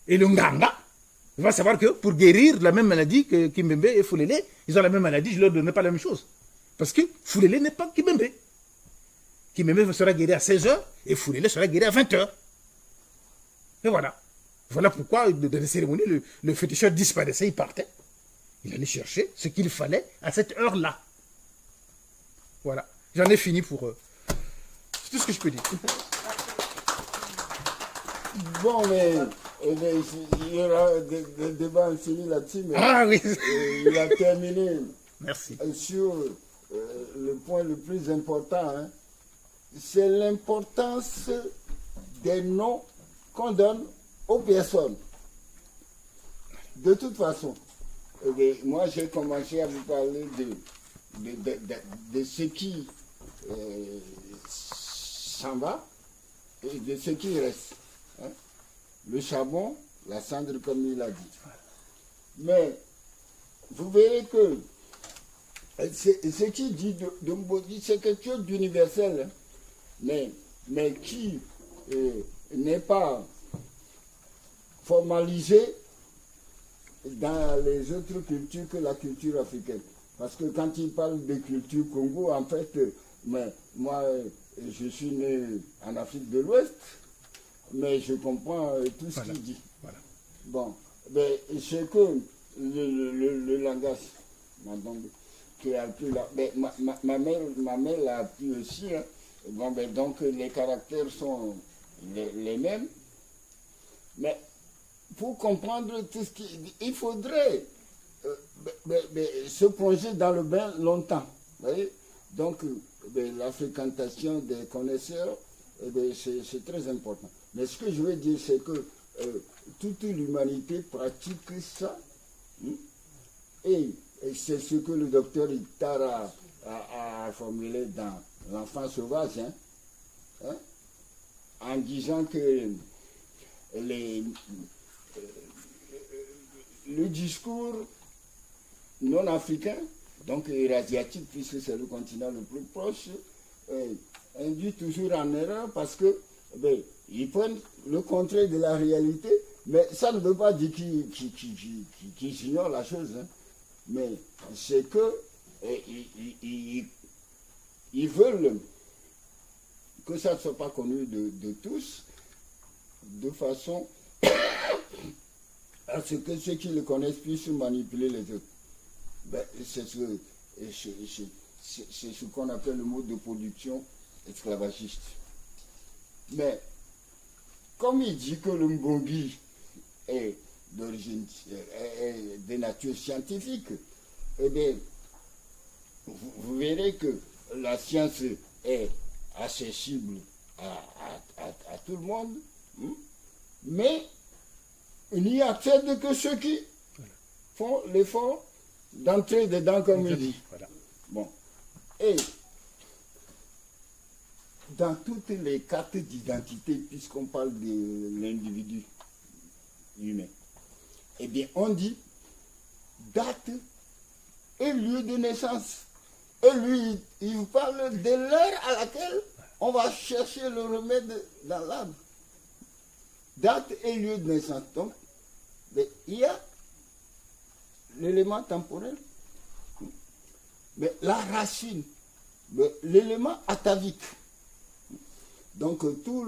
Et le Nganga va savoir que pour guérir la même maladie que Kimbembe et Foulélé, ils ont la même maladie, je ne leur donnerai pas la même chose. Parce que Foulélé n'est pas Kimbembe. Kimbembe sera guéri à 16 heures et Foulélé sera guéri à 20 heures. Et voilà. Voilà pourquoi, dans les cérémonies, le féticheur disparaissait, il partait. Il allait chercher ce qu'il fallait à cette heure-là. Voilà. J'en ai fini pour... c'est tout ce que je peux dire. Bon, mais il y aura des débats infinis là-dessus, mais Ah oui. il a terminé Merci. sur le point le plus important, hein. C'est l'importance des noms qu'on donne aux personnes. De toute façon, moi j'ai commencé à vous parler de ce qui s'en va et de ce qui reste, hein. Le charbon, la cendre comme il a dit. Mais vous verrez que ce qui dit de Mbodi, c'est quelque chose d'universel, hein, mais qui n'est pas formalisé dans les autres cultures que la culture africaine. Parce que quand il parle de culture Congo, en fait, moi, je suis né en Afrique de l'Ouest, mais je comprends tout ce qu'il dit. Voilà. Bon, mais c'est que le langage, qui a appris là, mais ma mère l'a appris aussi, hein. Bon, ben, donc les caractères sont les mêmes, mais pour comprendre tout ce qu'il dit, il faudrait se plonger dans le bain longtemps. Vous voyez? Donc, la fréquentation des connaisseurs, c'est très important. Mais ce que je veux dire, c'est que toute l'humanité pratique ça. Et c'est ce que le docteur Ittar a formulé dans L'Enfant sauvage, hein, en disant que le discours non africain, donc eurasiatique, puisque c'est le continent le plus proche, induit toujours en erreur parce que ils prennent le contraire de la réalité, mais ça ne veut pas dire qu'ils ignorent la chose, hein. Mais c'est que ils veulent que ça ne soit pas connu de tous, de façon à ce que ceux qui le connaissent puissent manipuler les autres. C'est ce qu'on appelle le mode de production esclavagiste. Mais comme il dit que le Mbongi est d'origine, de nature scientifique, eh bien, vous verrez que la science est accessible à tout le monde, mais il n'y accède que ceux qui font l'effort d'entrer dedans, comme il dit. Voilà. Bon. Et dans toutes les cartes d'identité, puisqu'on parle de l'individu humain, eh bien, on dit date et lieu de naissance. Et lui, il vous parle de l'heure à laquelle on va chercher le remède dans l'arbre. Date et lieu de naissance. Donc, mais il y a l'élément temporel, mais la racine, l'élément atavique. Donc tous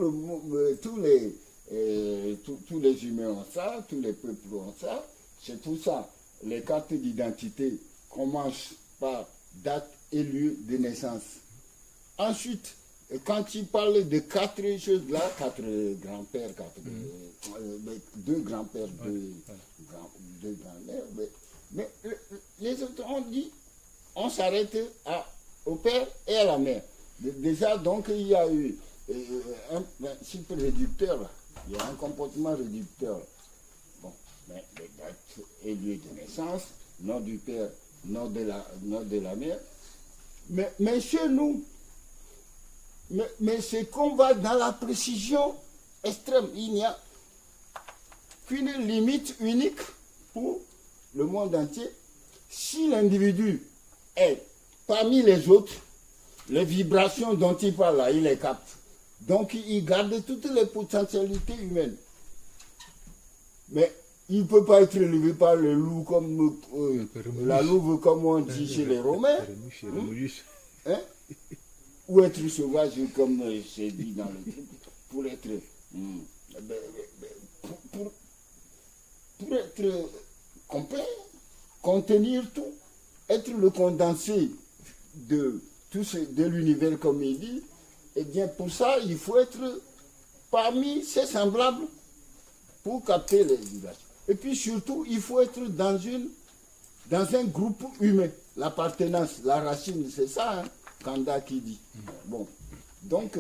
les humains ont ça, tous les peuples ont ça. C'est tout ça. Les cartes d'identité commencent par date et lieu de naissance. Ensuite, quand il parle de quatre choses-là, quatre grands-pères, deux grands-pères, deux grands-mères, mais les autres ont dit, on s'arrête au père et à la mère. Déjà, donc, il y a eu un principe réducteur, là. Il y a un comportement réducteur. Bon, mais les dates et lieu de naissance, nom du père, nom de la mère. Mais chez nous, mais c'est qu'on va dans la précision extrême. Il n'y a qu'une limite unique pour le monde entier. Si l'individu est parmi les autres, les vibrations dont il parle là, il les capte. Donc il garde toutes les potentialités humaines. Mais il ne peut pas être élevé par le loup comme la louve, comme on dit chez les Romains. Hein? Ou être sauvage comme c'est dit dans le truc, pour être pour être complet, contenir tout, être le condensé de de l'univers comme il dit, et bien pour ça il faut être parmi ses semblables pour capter les vibrations. Et puis surtout, il faut être dans un groupe humain. L'appartenance, la racine, c'est ça, hein, Kanda qui dit. Bon, donc,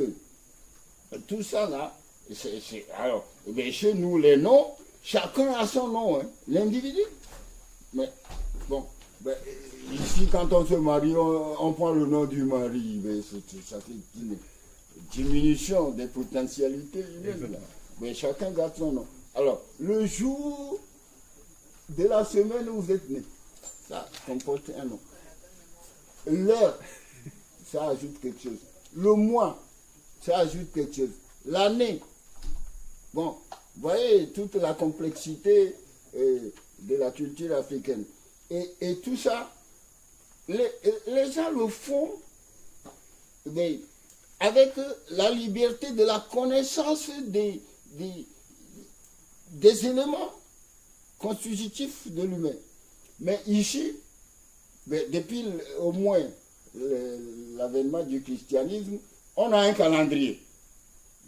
tout ça là, alors, mais chez nous, les noms, chacun a son nom, hein, l'individu. Mais, bon, ben, ici, quand on se marie, on prend le nom du mari, mais ça fait une diminution des potentialités humaines, là. Mais chacun garde son nom. Alors, le jour de la semaine où vous êtes né, ça comporte un nom. L'heure, ça ajoute quelque chose. Le mois, ça ajoute quelque chose. L'année, bon, vous voyez toute la complexité de la culture africaine. Et tout ça, les gens le font mais avec la liberté de la connaissance des éléments constitutifs de l'humain. Mais ici, depuis au moins l'avènement du christianisme, on a un calendrier.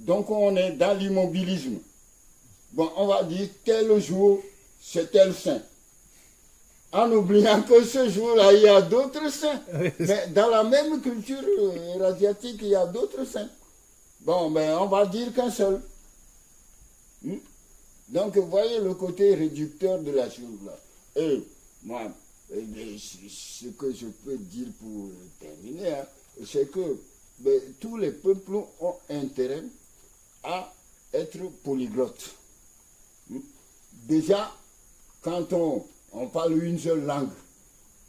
Donc on est dans l'immobilisme. Bon, on va dire tel jour, c'est tel saint. En oubliant que ce jour-là, il y a d'autres saints. Mais dans la même culture eurasiatique, il y a d'autres saints. Bon, ben on va dire qu'un seul. Donc, vous voyez le côté réducteur de la chose là. Et moi, ce que je peux dire pour terminer, hein, c'est que tous les peuples ont intérêt à être polyglottes. Déjà, quand on parle une seule langue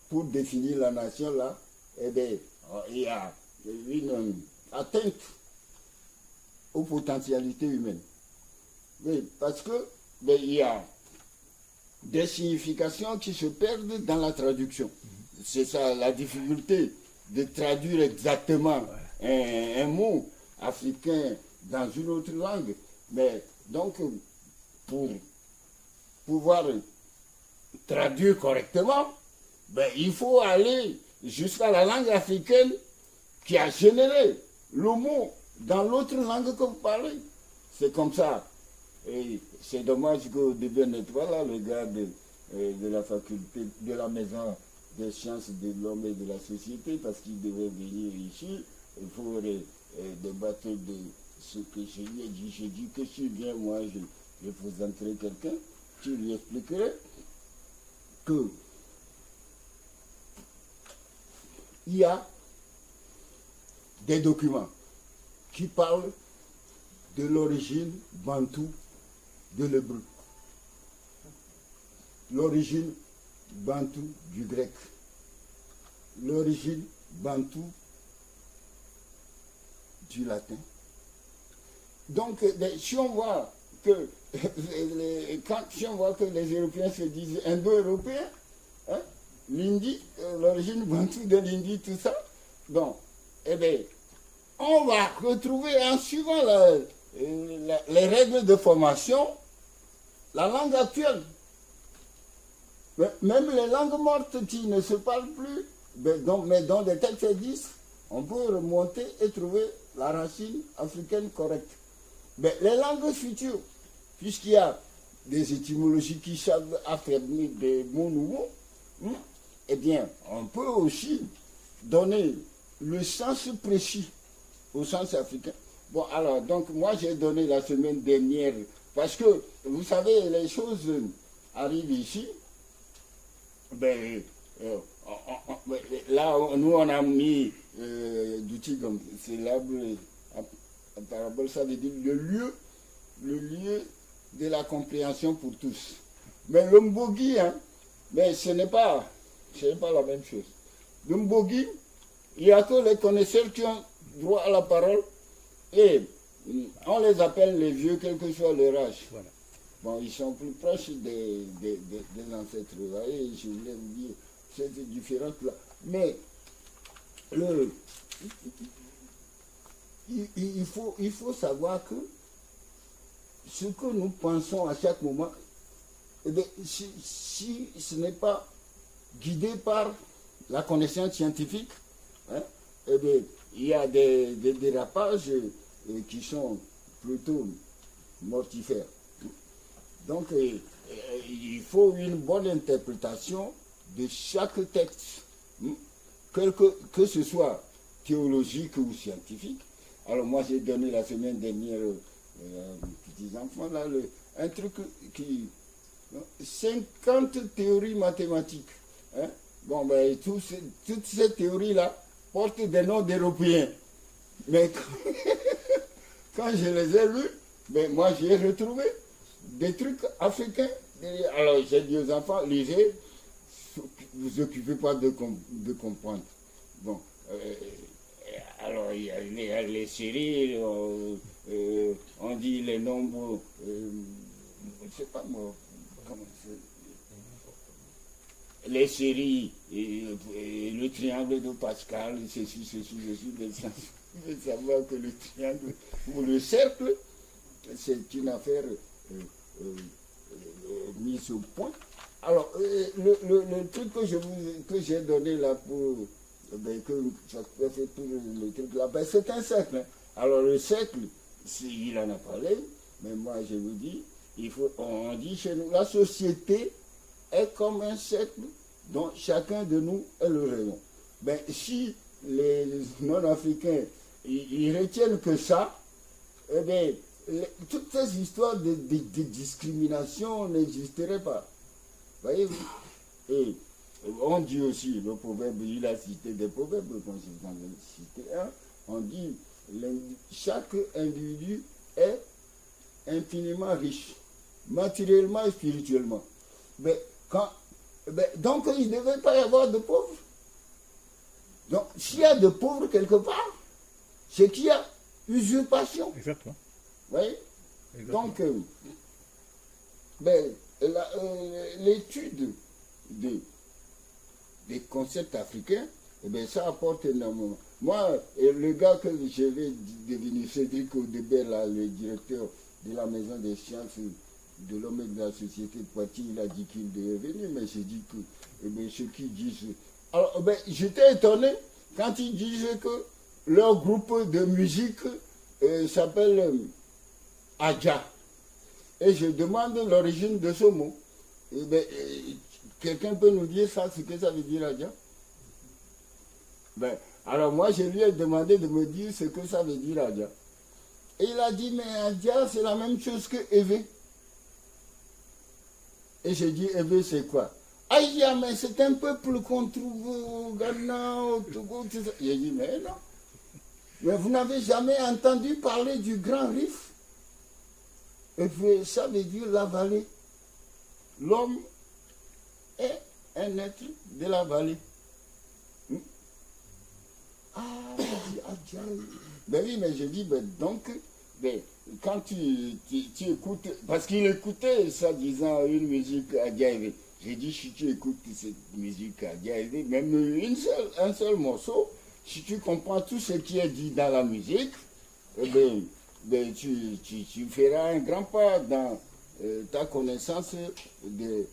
pour définir la nation là, eh bien, il y a une atteinte aux potentialités humaines. Oui, parce que il y a des significations qui se perdent dans la traduction. C'est ça la difficulté de traduire exactement un mot africain dans une autre langue. Mais donc, pour pouvoir traduire correctement, il faut aller jusqu'à la langue africaine qui a généré le mot dans l'autre langue que vous parlez. C'est comme ça. Et c'est dommage qu'au début n'être pas là, le gars de la faculté, de la maison des sciences de l'homme et de la société, parce qu'il devait venir ici pour débattre de ce que je lui ai dit. J'ai dit que si bien moi je présenterai quelqu'un qui lui expliquerait que il y a des documents qui parlent de l'origine bantoue de l'hébreu, l'origine bantoue du grec, l'origine bantoue du latin. Donc, si on voit que si on voit que les Européens se disent indo-européens, hein, l'Indie, l'origine bantoue de l'Indie, tout ça, bon, eh bien, on va retrouver en suivant les règles de formation la langue actuelle. Même les langues mortes qui ne se parlent plus, mais dont des textes existent, on peut remonter et trouver la racine africaine correcte. Mais les langues futures, puisqu'il y a des étymologies qui savent affermir des mots nouveaux, eh bien, on peut aussi donner le sens précis au sens africain. Bon, alors, donc, moi, j'ai donné la semaine dernière, parce que, vous savez, les choses arrivent ici, là, nous, on a mis d'outils comme syllabe, parabole, ça veut dire le lieu de la compréhension pour tous. Mais le Mbogi, hein, mais ce n'est pas la même chose. Le Mbogi, il n'y a que les connaisseurs qui ont droit à la parole, et on les appelle les vieux, quel que soit leur âge. Voilà. Bon, ils sont plus proches des ancêtres. Vous voyez, je voulais vous dire cette différence-là. Mais il faut savoir que ce que nous pensons à chaque moment, eh bien, si ce n'est pas guidé par la connaissance scientifique, hein, eh bien, il y a des dérapages qui sont plutôt mortifères. Donc, il faut une bonne interprétation de chaque texte, que ce soit théologique ou scientifique. Alors moi, j'ai donné la semaine dernière aux petits-enfants, là, un truc qui... 50 théories mathématiques. Hein? Bon, ben, toutes ces théories-là portent des noms d'Européens. Mais quand je les ai lues, ben, moi, j'ai retrouvé des trucs africains. Alors, j'ai dit aux enfants, lisez, vous occupez pas de comprendre. Bon, alors, il y a les séries, on dit les nombres, je sais pas moi, comment les séries, le triangle de Pascal, ceci, mais savoir que le triangle ou le cercle, c'est une affaire mise au point. Alors, le truc que j'ai donné là pour que ça fait tout le truc là, ben, c'est un cercle. Hein. Alors, le cercle, il en a parlé, mais moi je vous dis, on dit chez nous, la société est comme un cercle dont chacun de nous est le rayon. Ben, si les non-africains, ils retiennent que ça, eh bien, toutes ces histoires de discrimination n'existeraient pas. Voyez-vous? Et on dit aussi, le proverbe, il a cité des proverbes, quand je vous en ai cité un, on dit, chaque individu est infiniment riche, matériellement et spirituellement. Mais donc il ne devait pas y avoir de pauvres. Donc s'il y a de pauvres quelque part, c'est qu'il y a usurpation. Exactement. Vous voyez? Exactement. Donc, l'étude des concepts africains, ça apporte énormément. Moi, le gars que je vais devenir, Cédric Audebert, là, le directeur de la Maison des Sciences de l'Homme et de la Société de Poitiers, il a dit qu'il devait venir, mais j'ai dit que ceux qui disent... Alors, j'étais étonné quand ils disaient que leur groupe de musique s'appelle Adja. Et je demande l'origine de ce mot. Quelqu'un peut nous dire ça, ce que ça veut dire Adja? Alors moi, je lui ai demandé de me dire ce que ça veut dire Adja. Et il a dit, mais Adja, c'est la même chose que Évé. Et j'ai dit, Évé, c'est quoi? Aïe, mais c'est un peuple qu'on trouve au Ghana, au Togo, tout ça. J'ai dit, mais non. Mais vous n'avez jamais entendu parler du Grand Rift? Et puis, ça veut dire la vallée. L'homme est un être de la vallée. Ah, Adja. Ben oui, mais je dis, donc, quand tu écoutes, parce qu'il écoutait, soi-disant, une musique Adjaïvé. J'ai dit, si tu écoutes cette musique Adjaïvé, même un seul morceau, si tu comprends tout ce qui est dit dans la musique, tu feras un grand pas dans ta connaissance de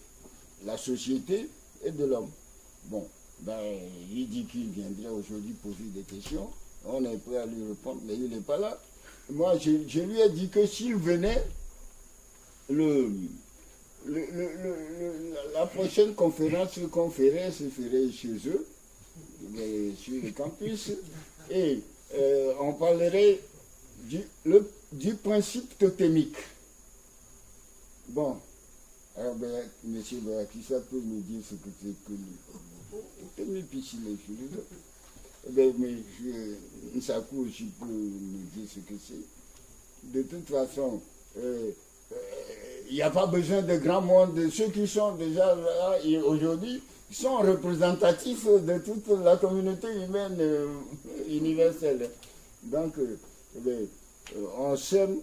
la société et de l'homme. Bon, il dit qu'il viendrait aujourd'hui poser des questions. On est prêt à lui répondre, mais il n'est pas là. Moi, je lui ai dit que s'il venait, la prochaine conférence qu'on ferait se ferait chez eux, sur le campus, et on parlerait du principe totémique. Bon, alors monsieur qui ça peut nous dire ce que c'est que le philosophe? Mais Nsakou aussi peut nous dire ce que c'est. De toute façon, il n'y a pas besoin de grand monde. Ceux qui sont déjà là aujourd'hui sont représentatifs de toute la communauté humaine universelle. Donc, on sème,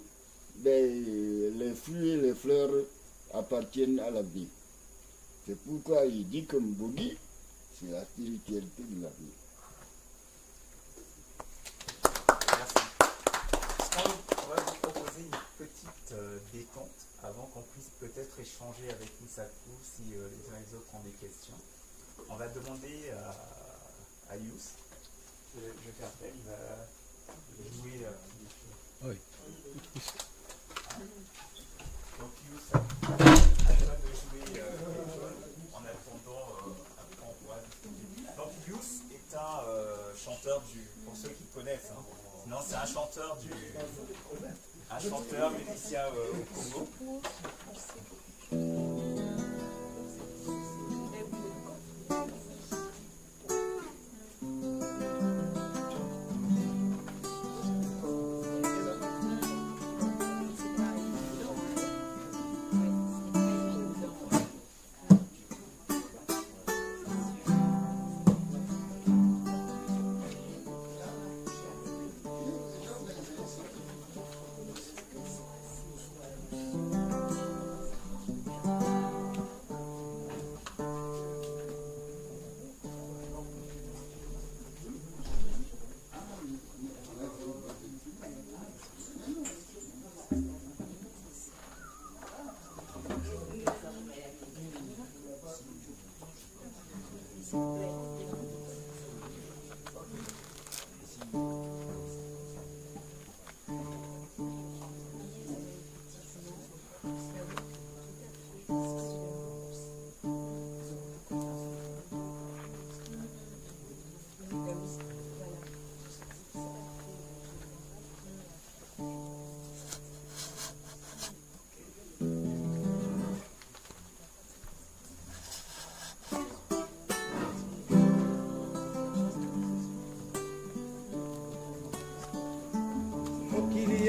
les fruits et les fleurs appartiennent à la vie. C'est pourquoi il dit que Mbogi, c'est la spiritualité de la vie. On va vous proposer une petite détente avant qu'on puisse peut-être échanger avec Nsakou si les uns et les autres ont des questions. On va demander à Yous, je fais appel, il va jouer la petite. Oui. Donc Yous, de jouer en attendant, après on pourra discuter. Donc Youss est un chanteur pour ceux qui connaissent, hein. Non, c'est un chanteur musicien au Congo.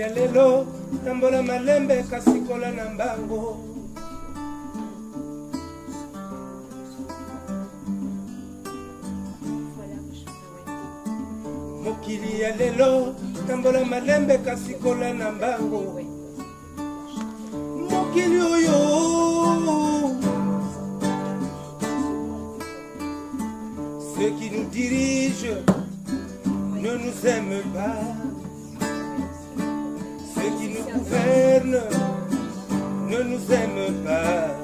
ya lelo tambola malembe kasikola na mbango mokili ya lelo tambola malembe kasikola na mbango mokili oyo ceux qui nous dirigent ne nous aiment pas. Ceux qui nous gouvernent ne nous aiment pas.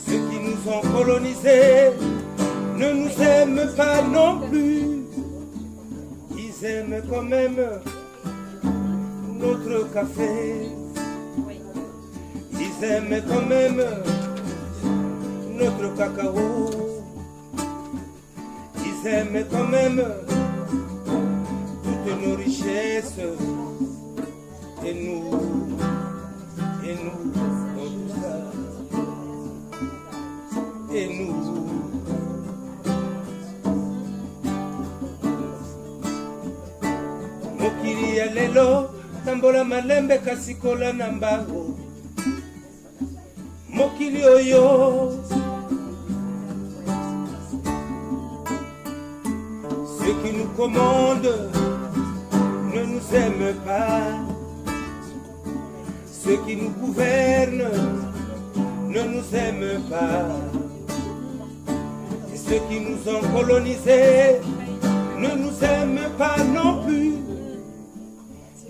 Ceux qui nous ont colonisés ne nous aiment pas non plus. Ils aiment quand même notre café. Ils aiment quand même notre cacao. Ils aiment quand même toutes nos richesses. Et nous, dans tout ça. Et nous. Mokili ya lelo, tambola malembe kasikola na mbango. Mokili oyo. Ceux qui nous commandent ne nous aiment pas. Ceux qui nous gouvernent ne nous aiment pas. Et ceux qui nous ont colonisés ne nous aiment pas non plus.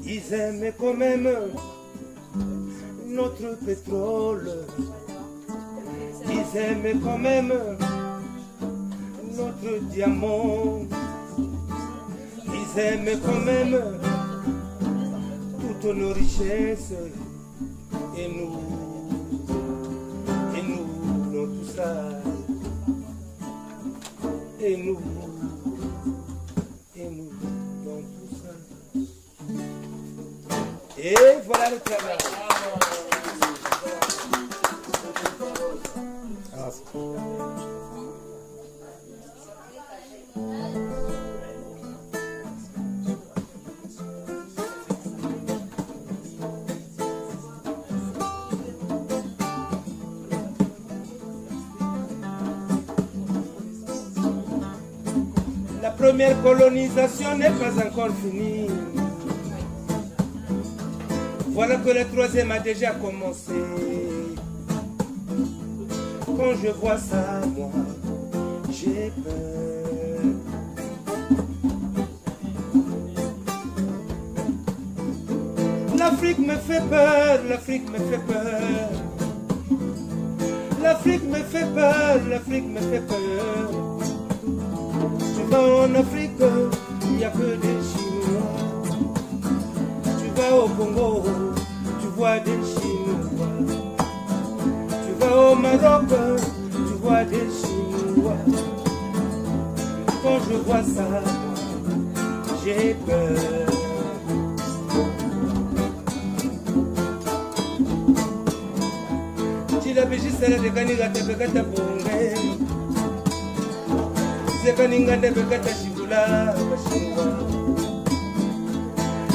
Ils aiment quand même notre pétrole. Ils aiment quand même notre diamant. Ils aiment quand même toutes nos richesses. Et nous, dans tout ça. Et nous, dans tout ça. Et voilà le travail. La première colonisation n'est pas encore finie. Voilà que la troisième a déjà commencé. Quand je vois ça, moi, j'ai peur. L'Afrique me fait peur, l'Afrique me fait peur. L'Afrique me fait peur, l'Afrique me fait peur. Tu vas en Afrique, il n'y a que des Chinois. Tu vas au Congo, tu vois des Chinois. au Maroc, tu vois des Chinois. Quand je vois ça, j'ai peur. La bejisela de kaniga de bekata bonge Zekaninga de bekata shibula bashingwa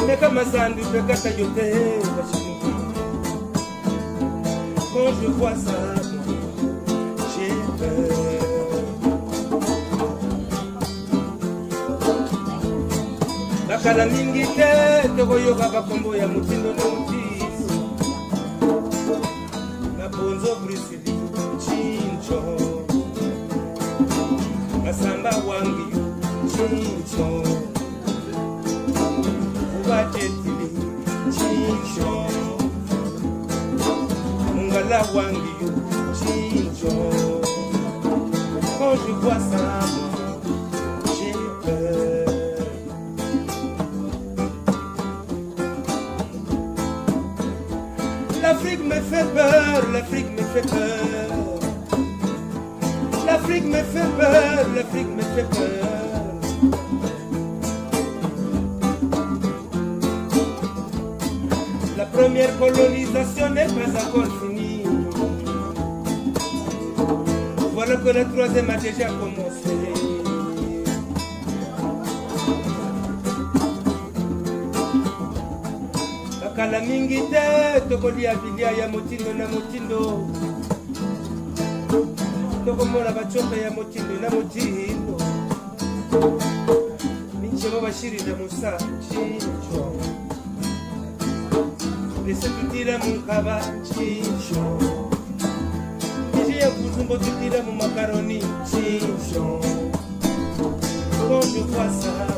Meka masandu bekata yote bashingwa Quand je vois ça, j'ai peur Bakala mingi te tokoyoka bakombo ya mutindo na mutindo Bonzo Brisili, Chincho Masamba Wangi, Chincho Ubajetili, Chincho Mungala Wangi, Chincho Quand je vois ça, j'ai peur L'Afrique me fait peur, l'Afrique me fait peur. L'Afrique me fait peur, l'Afrique me fait peur. La première colonisation n'est pas encore finie. Voilà que la troisième a déjà commencé. Kala mingi te tokolia bilia ya motindo na motindo tokomona bachoka ya motindo na motindo minchebo bashiri na musa chincho lese tutira mukaba chincho ya kuzumbo tutira mu macaroni chincho quand je vois ça